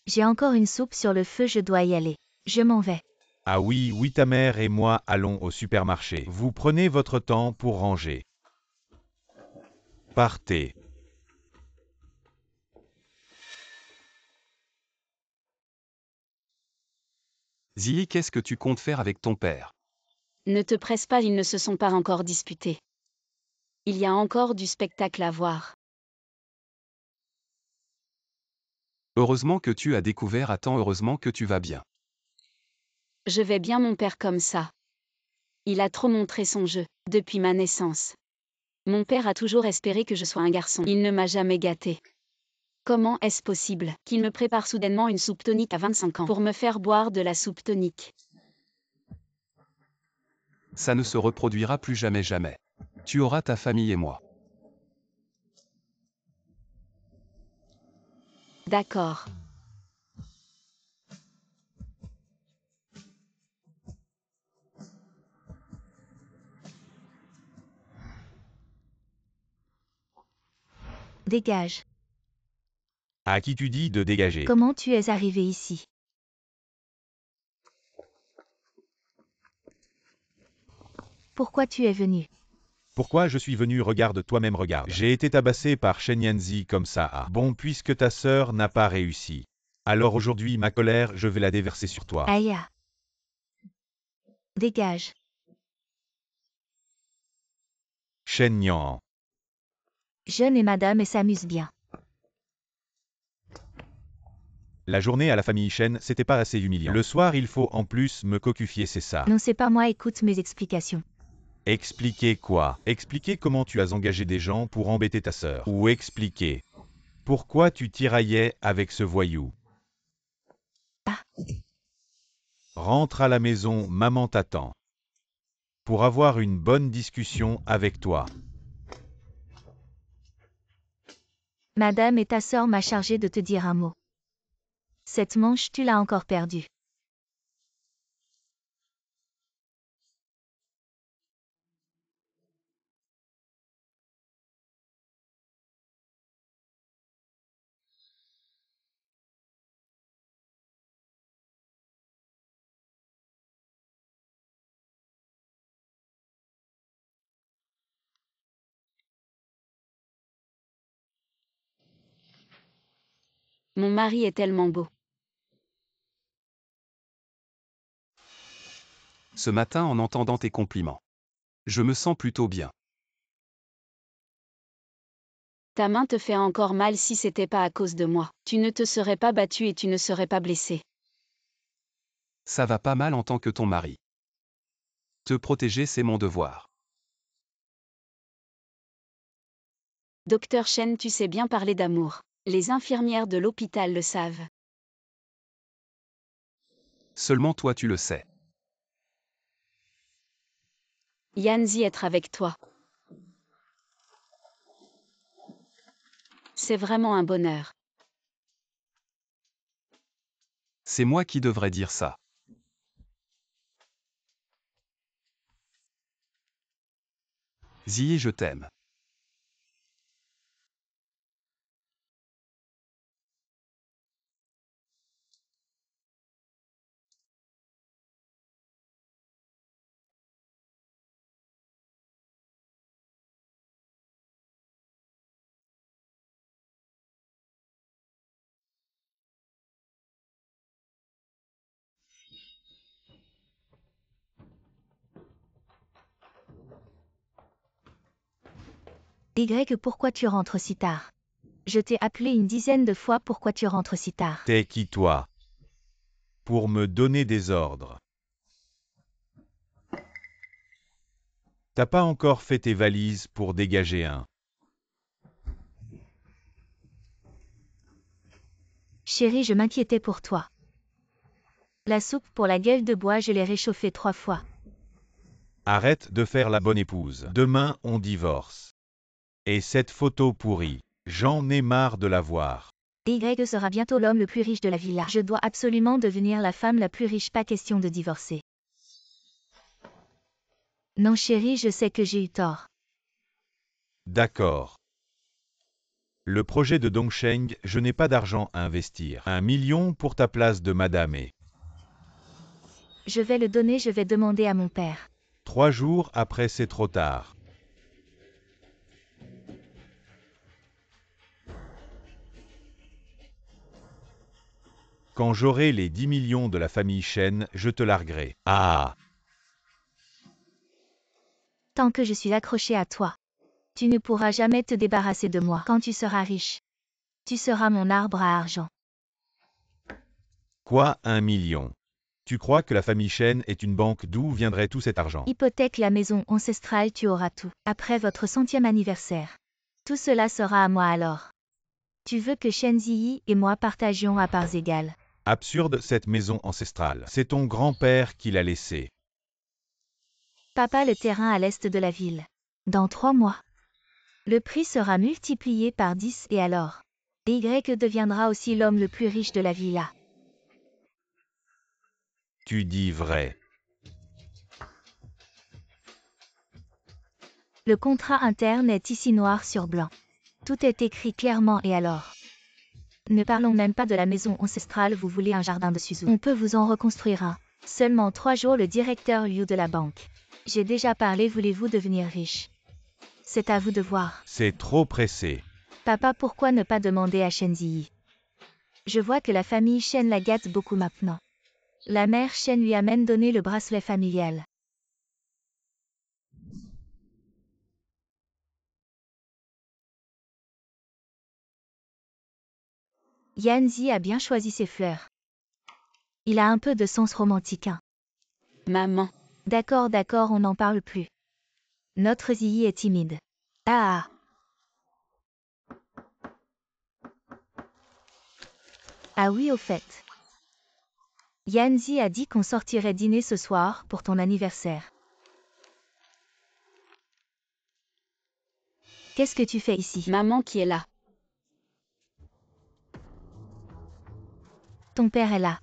J'ai encore une soupe sur le feu, je dois y aller. Je m'en vais. Ah oui, oui, ta mère et moi allons au supermarché. Vous prenez votre temps pour ranger. Partez. Ziyi, qu'est-ce que tu comptes faire avec ton père? Ne te presse pas, ils ne se sont pas encore disputés. Il y a encore du spectacle à voir. Heureusement que tu as découvert à temps, heureusement que tu vas bien. Je vais bien, mon père, comme ça. Il a trop montré son jeu, depuis ma naissance. Mon père a toujours espéré que je sois un garçon. Il ne m'a jamais gâté. Comment est-ce possible qu'il me prépare soudainement une soupe tonique à 25 ans pour me faire boire de la soupe tonique? Ça ne se reproduira plus jamais jamais. Tu auras ta famille et moi. D'accord. Dégage. À qui tu dis de dégager? Comment tu es arrivé ici? Pourquoi tu es venu? Pourquoi je suis venu? Regarde toi-même, regarde. J'ai été tabassé par Shen Yanzi comme ça. Ah. Bon, puisque ta sœur n'a pas réussi. Alors aujourd'hui, ma colère, je vais la déverser sur toi. Aïe. Dégage. Shen Yang. Jeune et madame et s'amuse bien. La journée à la famille Shen, c'était pas assez humiliant. Le soir, il faut en plus me cocufier, c'est ça. Non, c'est pas moi, écoute mes explications. Expliquer quoi? Expliquer comment tu as engagé des gens pour embêter ta sœur. Ou expliquer pourquoi tu tiraillais avec ce voyou. Ah. Rentre à la maison, maman t'attend. Pour avoir une bonne discussion avec toi. Madame et ta sœur m'a chargé de te dire un mot. Cette manche, tu l'as encore perdue. Mon mari est tellement beau. Ce matin en entendant tes compliments. Je me sens plutôt bien. Ta main te fait encore mal si c'était pas à cause de moi. Tu ne te serais pas battu et tu ne serais pas blessé. Ça va pas mal en tant que ton mari. Te protéger, c'est mon devoir. Docteur Shen, tu sais bien parler d'amour. Les infirmières de l'hôpital le savent. Seulement toi tu le sais. Yanzi être avec toi. C'est vraiment un bonheur. C'est moi qui devrais dire ça. Ziyi, je t'aime. Y, pourquoi tu rentres si tard? Je t'ai appelé une dizaine de fois, pourquoi tu rentres si tard? T'es qui toi? Pour me donner des ordres. T'as pas encore fait tes valises pour dégager un. Chérie, je m'inquiétais pour toi. La soupe pour la gueule de bois, je l'ai réchauffée 3 fois. Arrête de faire la bonne épouse. Demain, on divorce. Et cette photo pourrie, j'en ai marre de la voir. Y sera bientôt l'homme le plus riche de la villa. Je dois absolument devenir la femme la plus riche, pas question de divorcer. Non chérie, je sais que j'ai eu tort. D'accord. Le projet de Dongsheng, je n'ai pas d'argent à investir. 1 million pour ta place de madame et Je vais le donner, je vais demander à mon père. 3 jours après, c'est trop tard. Quand j'aurai les 10 millions de la famille Shen, je te larguerai. Ah! Tant que je suis accroché à toi. Tu ne pourras jamais te débarrasser de moi. Quand tu seras riche, tu seras mon arbre à argent. Quoi, 1 million? Tu crois que la famille Shen est une banque? D'où viendrait tout cet argent? Hypothèque la maison ancestrale, tu auras tout. Après votre 100e anniversaire. Tout cela sera à moi alors. Tu veux que Shen Ziyi et moi partagions à parts égales. Absurde, cette maison ancestrale. C'est ton grand-père qui l'a laissée. Papa, le terrain à l'est de la ville. Dans 3 mois. Le prix sera multiplié par 10 et alors Y deviendra aussi l'homme le plus riche de la villa. Tu dis vrai. Le contrat interne est ici noir sur blanc. Tout est écrit clairement et alors ne parlons même pas de la maison ancestrale, vous voulez un jardin de Suzu. On peut vous en reconstruire un. Seulement 3 jours, le directeur Liu de la banque. J'ai déjà parlé, voulez-vous devenir riche? C'est à vous de voir. C'est trop pressé. Papa, pourquoi ne pas demander à Shen Ziyi? Je vois que la famille Shen la gâte beaucoup maintenant. La mère Shen lui a même donné le bracelet familial. Yanzi a bien choisi ses fleurs. Il a un peu de sens romantique, hein. Maman. D'accord, on n'en parle plus. Notre Ziyi est timide. Ah. Ah oui, au fait. Yanzi a dit qu'on sortirait dîner ce soir pour ton anniversaire. Qu'est-ce que tu fais ici? Maman qui est là. Ton père est là.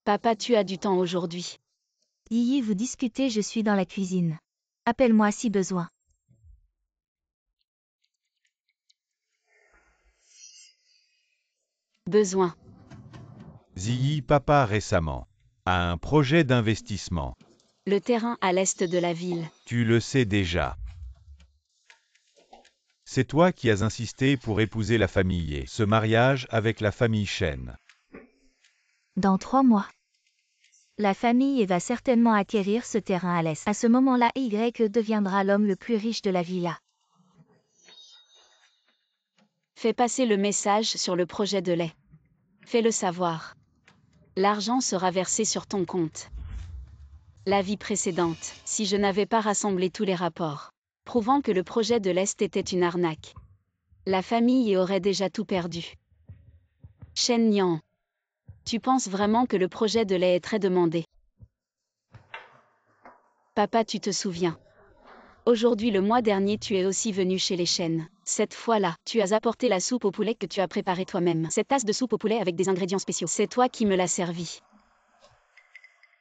Papa, tu as du temps aujourd'hui. Yiyi, vous discutez, je suis dans la cuisine. Appelle-moi si besoin. Besoin. Ziyi papa récemment a un projet d'investissement. Le terrain à l'est de la ville. Tu le sais déjà. C'est toi qui as insisté pour épouser la famille et ce mariage avec la famille Shen. Dans 3 mois. La famille va certainement acquérir ce terrain à l'est. À ce moment-là, Y deviendra l'homme le plus riche de la villa. Fais passer le message sur le projet de lait. Fais-le savoir. L'argent sera versé sur ton compte. La vie précédente, si je n'avais pas rassemblé tous les rapports, prouvant que le projet de l'Est était une arnaque, la famille y aurait déjà tout perdu. Shen Nian, tu penses vraiment que le projet de lait est très demandé? Papa, tu te souviens. Aujourd'hui, le mois dernier, tu es aussi venu chez les Shen. Cette fois-là, tu as apporté la soupe au poulet que tu as préparée toi-même. Cette tasse de soupe au poulet avec des ingrédients spéciaux. C'est toi qui me l'as servi.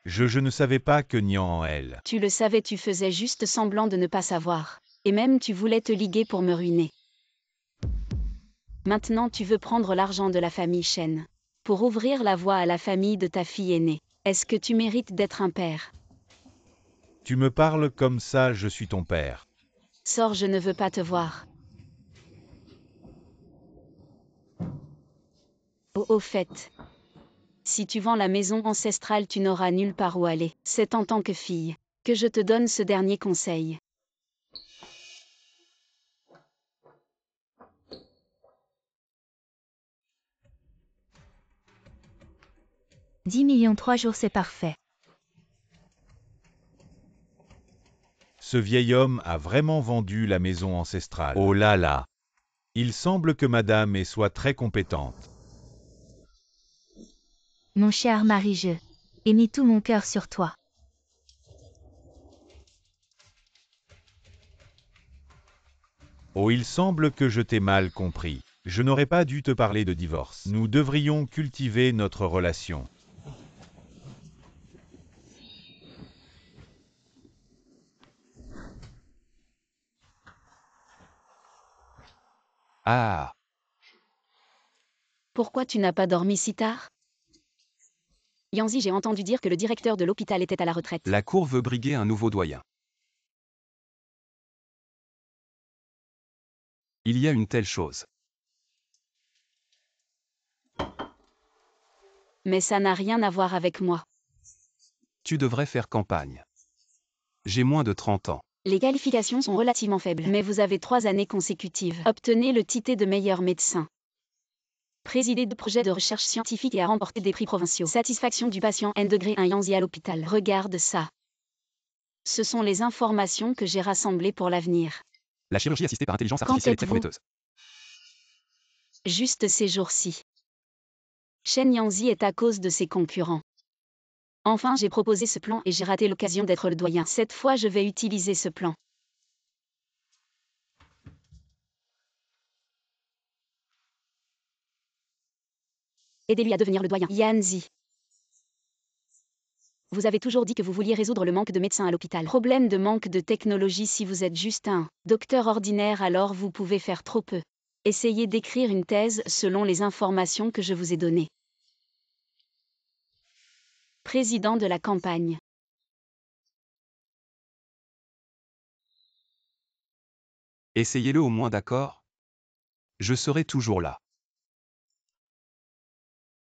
Je ne savais pas que Nian elle. Tu le savais, tu faisais juste semblant de ne pas savoir. Et même tu voulais te liguer pour me ruiner. Maintenant tu veux prendre l'argent de la famille Shen. Pour ouvrir la voie à la famille de ta fille aînée. Est-ce que tu mérites d'être un père? Tu me parles comme ça, je suis ton père. Sors, je ne veux pas te voir. Oh, au fait. Si tu vends la maison ancestrale, tu n'auras nulle part où aller. C'est en tant que fille que je te donne ce dernier conseil. « 10 millions 3 jours, c'est parfait. Ce vieil homme a vraiment vendu la maison ancestrale. Oh là là. Il semble que madame et soit très compétente. Mon cher mari, je ai mis tout mon cœur sur toi. Oh, il semble que je t'ai mal compris. Je n'aurais pas dû te parler de divorce. Nous devrions cultiver notre relation. Ah, Pourquoi tu n'as pas dormi si tard? Yanzi, j'ai entendu dire que le directeur de l'hôpital était à la retraite. la cour veut briguer un nouveau doyen. Il y a une telle chose. Mais ça n'a rien à voir avec moi. Tu devrais faire campagne. J'ai moins de 30 ans. Les qualifications sont relativement faibles, mais vous avez 3 années consécutives. Obtenez le titre de meilleur médecin. Présider de projets de recherche scientifique et à remporter des prix provinciaux. Satisfaction du patient N-1 Yanzi à l'hôpital. Regarde ça. Ce sont les informations que j'ai rassemblées pour l'avenir. La chirurgie assistée par intelligence Quand artificielle est très êtes-vous? prometteuse. Juste ces jours-ci. Shen Yanzi est à cause de ses concurrents. Enfin, j'ai proposé ce plan et j'ai raté l'occasion d'être le doyen. Cette fois, je vais utiliser ce plan. Aidez-lui à devenir le doyen. Yanzi. Vous avez toujours dit que vous vouliez résoudre le manque de médecins à l'hôpital. Problème de manque de technologie. Si vous êtes juste un docteur ordinaire, alors vous pouvez faire trop peu. Essayez d'écrire une thèse selon les informations que je vous ai données. Président de la campagne. Essayez-le au moins, d'accord? Je serai toujours là.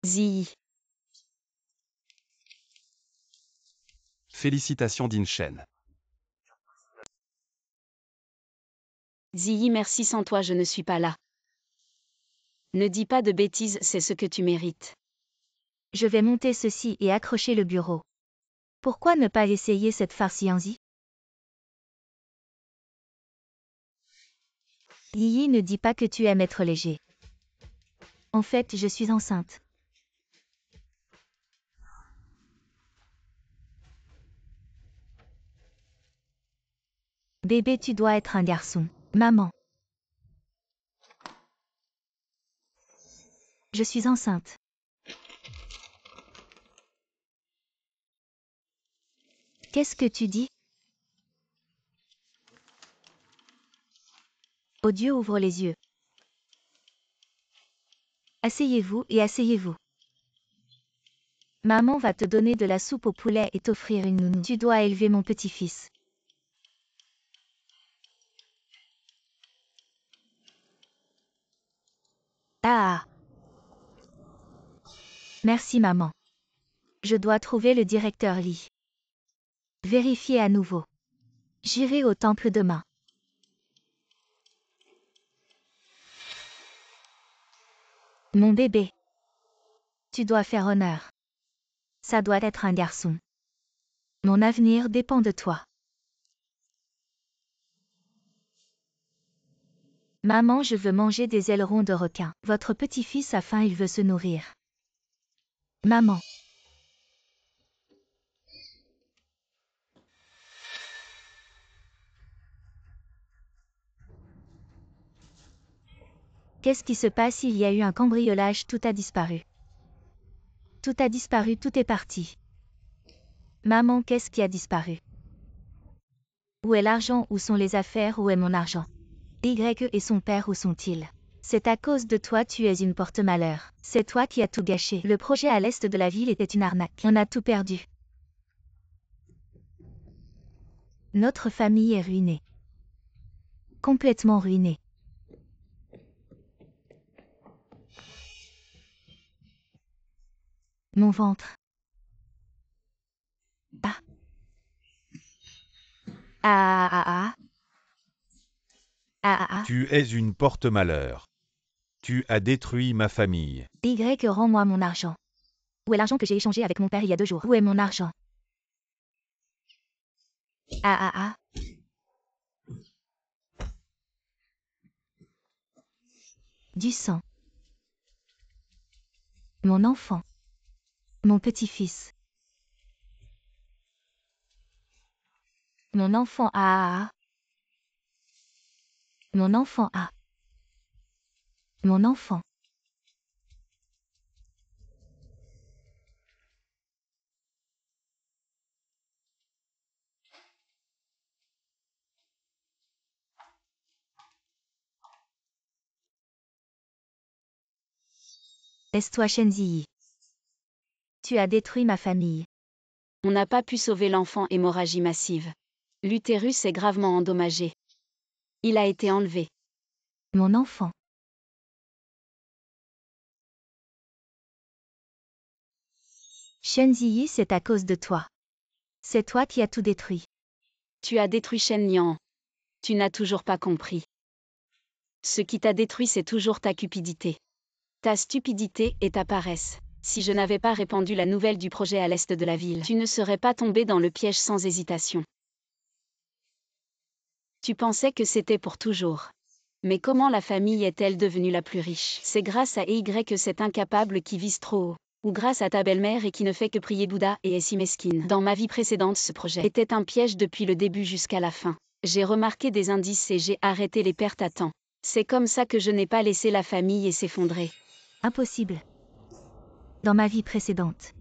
Ziyi. Félicitations Din Shen. Ziyi, merci, sans toi je ne suis pas là. Ne dis pas de bêtises, c'est ce que tu mérites. Je vais monter ceci et accrocher le bureau. Pourquoi ne pas essayer cette farce Yanzi? Yi, ne dis pas que tu aimes être léger. En fait, je suis enceinte. Bébé, tu dois être un garçon. Maman. Je suis enceinte. Qu'est-ce que tu dis? Oh Dieu, ouvre les yeux. Asseyez-vous et asseyez-vous. Maman va te donner de la soupe au poulet et t'offrir une nounou. Tu dois élever mon petit-fils. Ah. Merci maman. Je dois trouver le directeur Lee. Vérifier à nouveau. J'irai au temple demain. Mon bébé. Tu dois faire honneur. Ça doit être un garçon. Mon avenir dépend de toi. Maman, je veux manger des ailerons de requin. Votre petit-fils a faim, il veut se nourrir. Maman. Qu'est-ce qui se passe? Il y a eu un cambriolage, tout a disparu. Tout a disparu, tout est parti. Maman, qu'est-ce qui a disparu? Où est l'argent? Où sont les affaires? Où est mon argent? Y et son père, où sont-ils? C'est à cause de toi, tu es une porte-malheur. C'est toi qui as tout gâché. Le projet à l'est de la ville était une arnaque. On a tout perdu. Notre famille est ruinée. Complètement ruinée. Mon ventre. Ah. Ah ah ah. Ah ah ah. Tu es une porte-malheur. Tu as détruit ma famille. Y, rends-moi mon argent. Où est l'argent que j'ai échangé avec mon père il y a 2 jours? Où est mon argent? Ah ah ah. Du sang. Mon enfant. Mon petit-fils. Mon enfant. Ah ah ah. Mon enfant. Ah. Mon enfant. Laisse-toi, Shenzi. Tu as détruit ma famille. On n'a pas pu sauver l'enfant, hémorragie massive. L'utérus est gravement endommagé. Il a été enlevé. Mon enfant. Shenzi, c'est à cause de toi. C'est toi qui as tout détruit. Tu as détruit Shen Nian. Tu n'as toujours pas compris. Ce qui t'a détruit, c'est toujours ta cupidité. Ta stupidité et ta paresse. Si je n'avais pas répandu la nouvelle du projet à l'est de la ville, tu ne serais pas tombé dans le piège sans hésitation. Tu pensais que c'était pour toujours. Mais comment la famille est-elle devenue la plus riche? C'est grâce à Y que cet incapable qui vise trop haut. Ou grâce à ta belle-mère et qui ne fait que prier Bouddha et est si mesquine. Dans ma vie précédente, ce projet était un piège depuis le début jusqu'à la fin. J'ai remarqué des indices et j'ai arrêté les pertes à temps. C'est comme ça que je n'ai pas laissé la famille s'effondrer. Impossible. Dans ma vie précédente.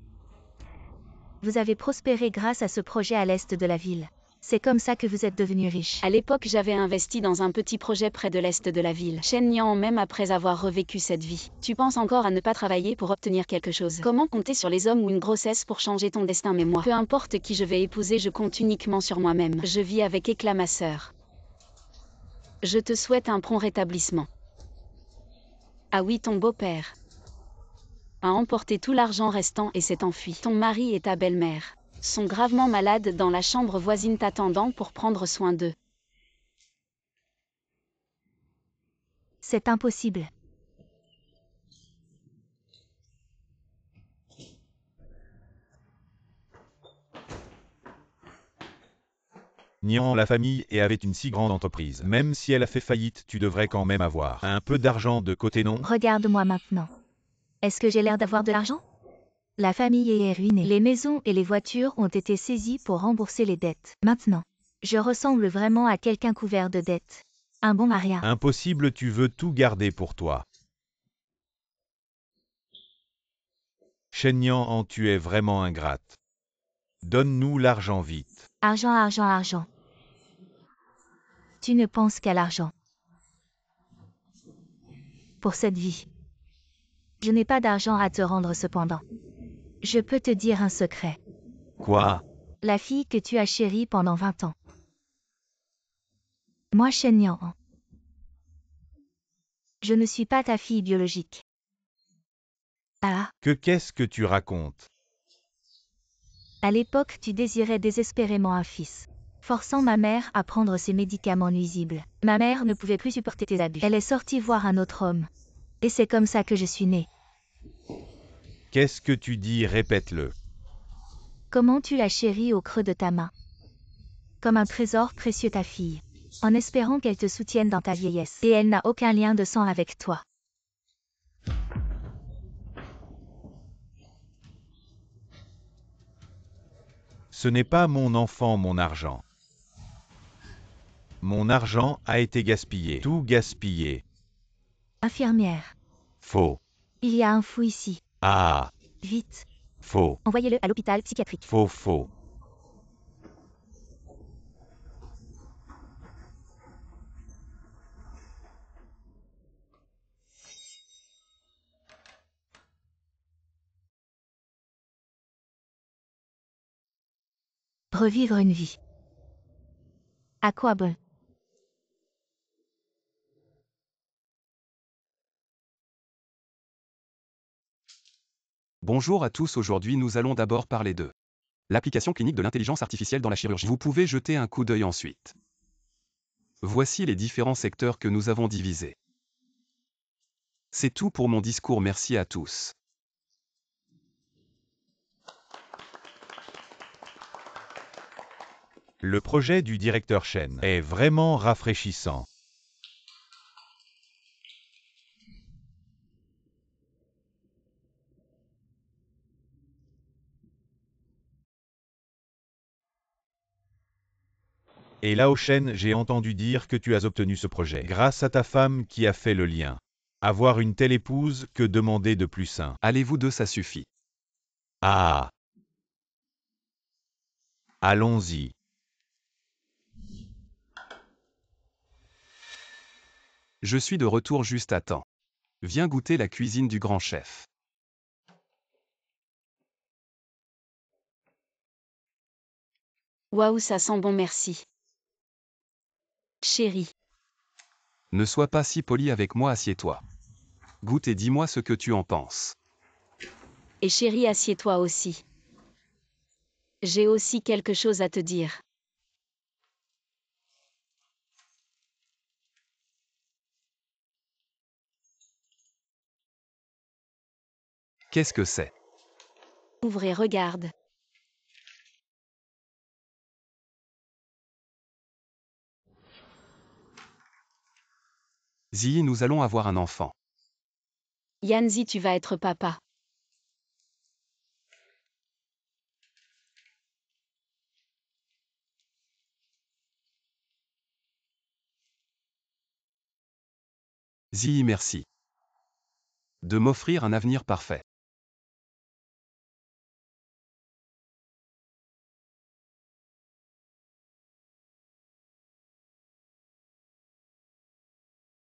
Vous avez prospéré grâce à ce projet à l'est de la ville. C'est comme ça que vous êtes devenu riche. À l'époque, j'avais investi dans un petit projet près de l'est de la ville. Shen Nian, même après avoir revécu cette vie. Tu penses encore à ne pas travailler pour obtenir quelque chose? Comment compter sur les hommes ou une grossesse pour changer ton destin? Mais moi, peu importe qui je vais épouser, je compte uniquement sur moi-même. Je vis avec éclat, ma sœur. Je te souhaite un prompt rétablissement. Ah oui, ton beau-père a emporté tout l'argent restant et s'est enfui. Ton mari et ta belle-mère sont gravement malades dans la chambre voisine t'attendant pour prendre soin d'eux. C'est impossible. Nian, la famille et avait une si grande entreprise. Même si elle a fait faillite, tu devrais quand même avoir un peu d'argent de côté, non? Regarde-moi maintenant. Est-ce que j'ai l'air d'avoir de l'argent? La famille est ruinée. Les maisons et les voitures ont été saisies pour rembourser les dettes. Maintenant, je ressemble vraiment à quelqu'un couvert de dettes. Un bon à rien. Impossible, tu veux tout garder pour toi. Shen Nian, tu es vraiment ingrate. Donne-nous l'argent vite. Argent, argent, argent. Tu ne penses qu'à l'argent. Pour cette vie. Je n'ai pas d'argent à te rendre cependant. Je peux te dire un secret. Quoi? La fille que tu as chérie pendant 20 ans. Moi, Shen Nian. Je ne suis pas ta fille biologique. Ah, Qu'est-ce que tu racontes? à l'époque, tu désirais désespérément un fils, forçant ma mère à prendre ses médicaments nuisibles. Ma mère ne pouvait plus supporter tes abus. Elle est sortie voir un autre homme. Et c'est comme ça que je suis née. Qu'est-ce que tu dis? Répète-le. Comment tu l'as chérie au creux de ta main. Comme un trésor précieux ta fille. En espérant qu'elle te soutienne dans ta vieillesse. Et elle n'a aucun lien de sang avec toi. Ce n'est pas mon enfant, mon argent. Mon argent a été gaspillé. Tout gaspillé. Infirmière. Faux. Il y a un fou ici. Ah. Vite. Faux. Envoyez-le à l'hôpital psychiatrique. Faux, faux. Revivre une vie. À quoi bon? Bonjour à tous, aujourd'hui nous allons d'abord parler de l'application clinique de l'intelligence artificielle dans la chirurgie. Vous pouvez jeter un coup d'œil ensuite. Voici les différents secteurs que nous avons divisés. C'est tout pour mon discours, merci à tous. Le projet du directeur Shen est vraiment rafraîchissant. Et là, au Shen, j'ai entendu dire que tu as obtenu ce projet grâce à ta femme qui a fait le lien. Avoir une telle épouse, que demander de plus sain? Allez-vous deux, ça suffit. Ah. Allons-y. Je suis de retour juste à temps. Viens goûter la cuisine du grand chef. Waouh, ça sent bon, merci. Chérie. Ne sois pas si poli avec moi, assieds-toi. Goûte et dis-moi ce que tu en penses. Et chérie, assieds-toi aussi. J'ai aussi quelque chose à te dire. Qu'est-ce que c'est? Ouvre et regarde. Ziyi, nous allons avoir un enfant. Yanzi, tu vas être papa. Ziyi, merci de m'offrir un avenir parfait.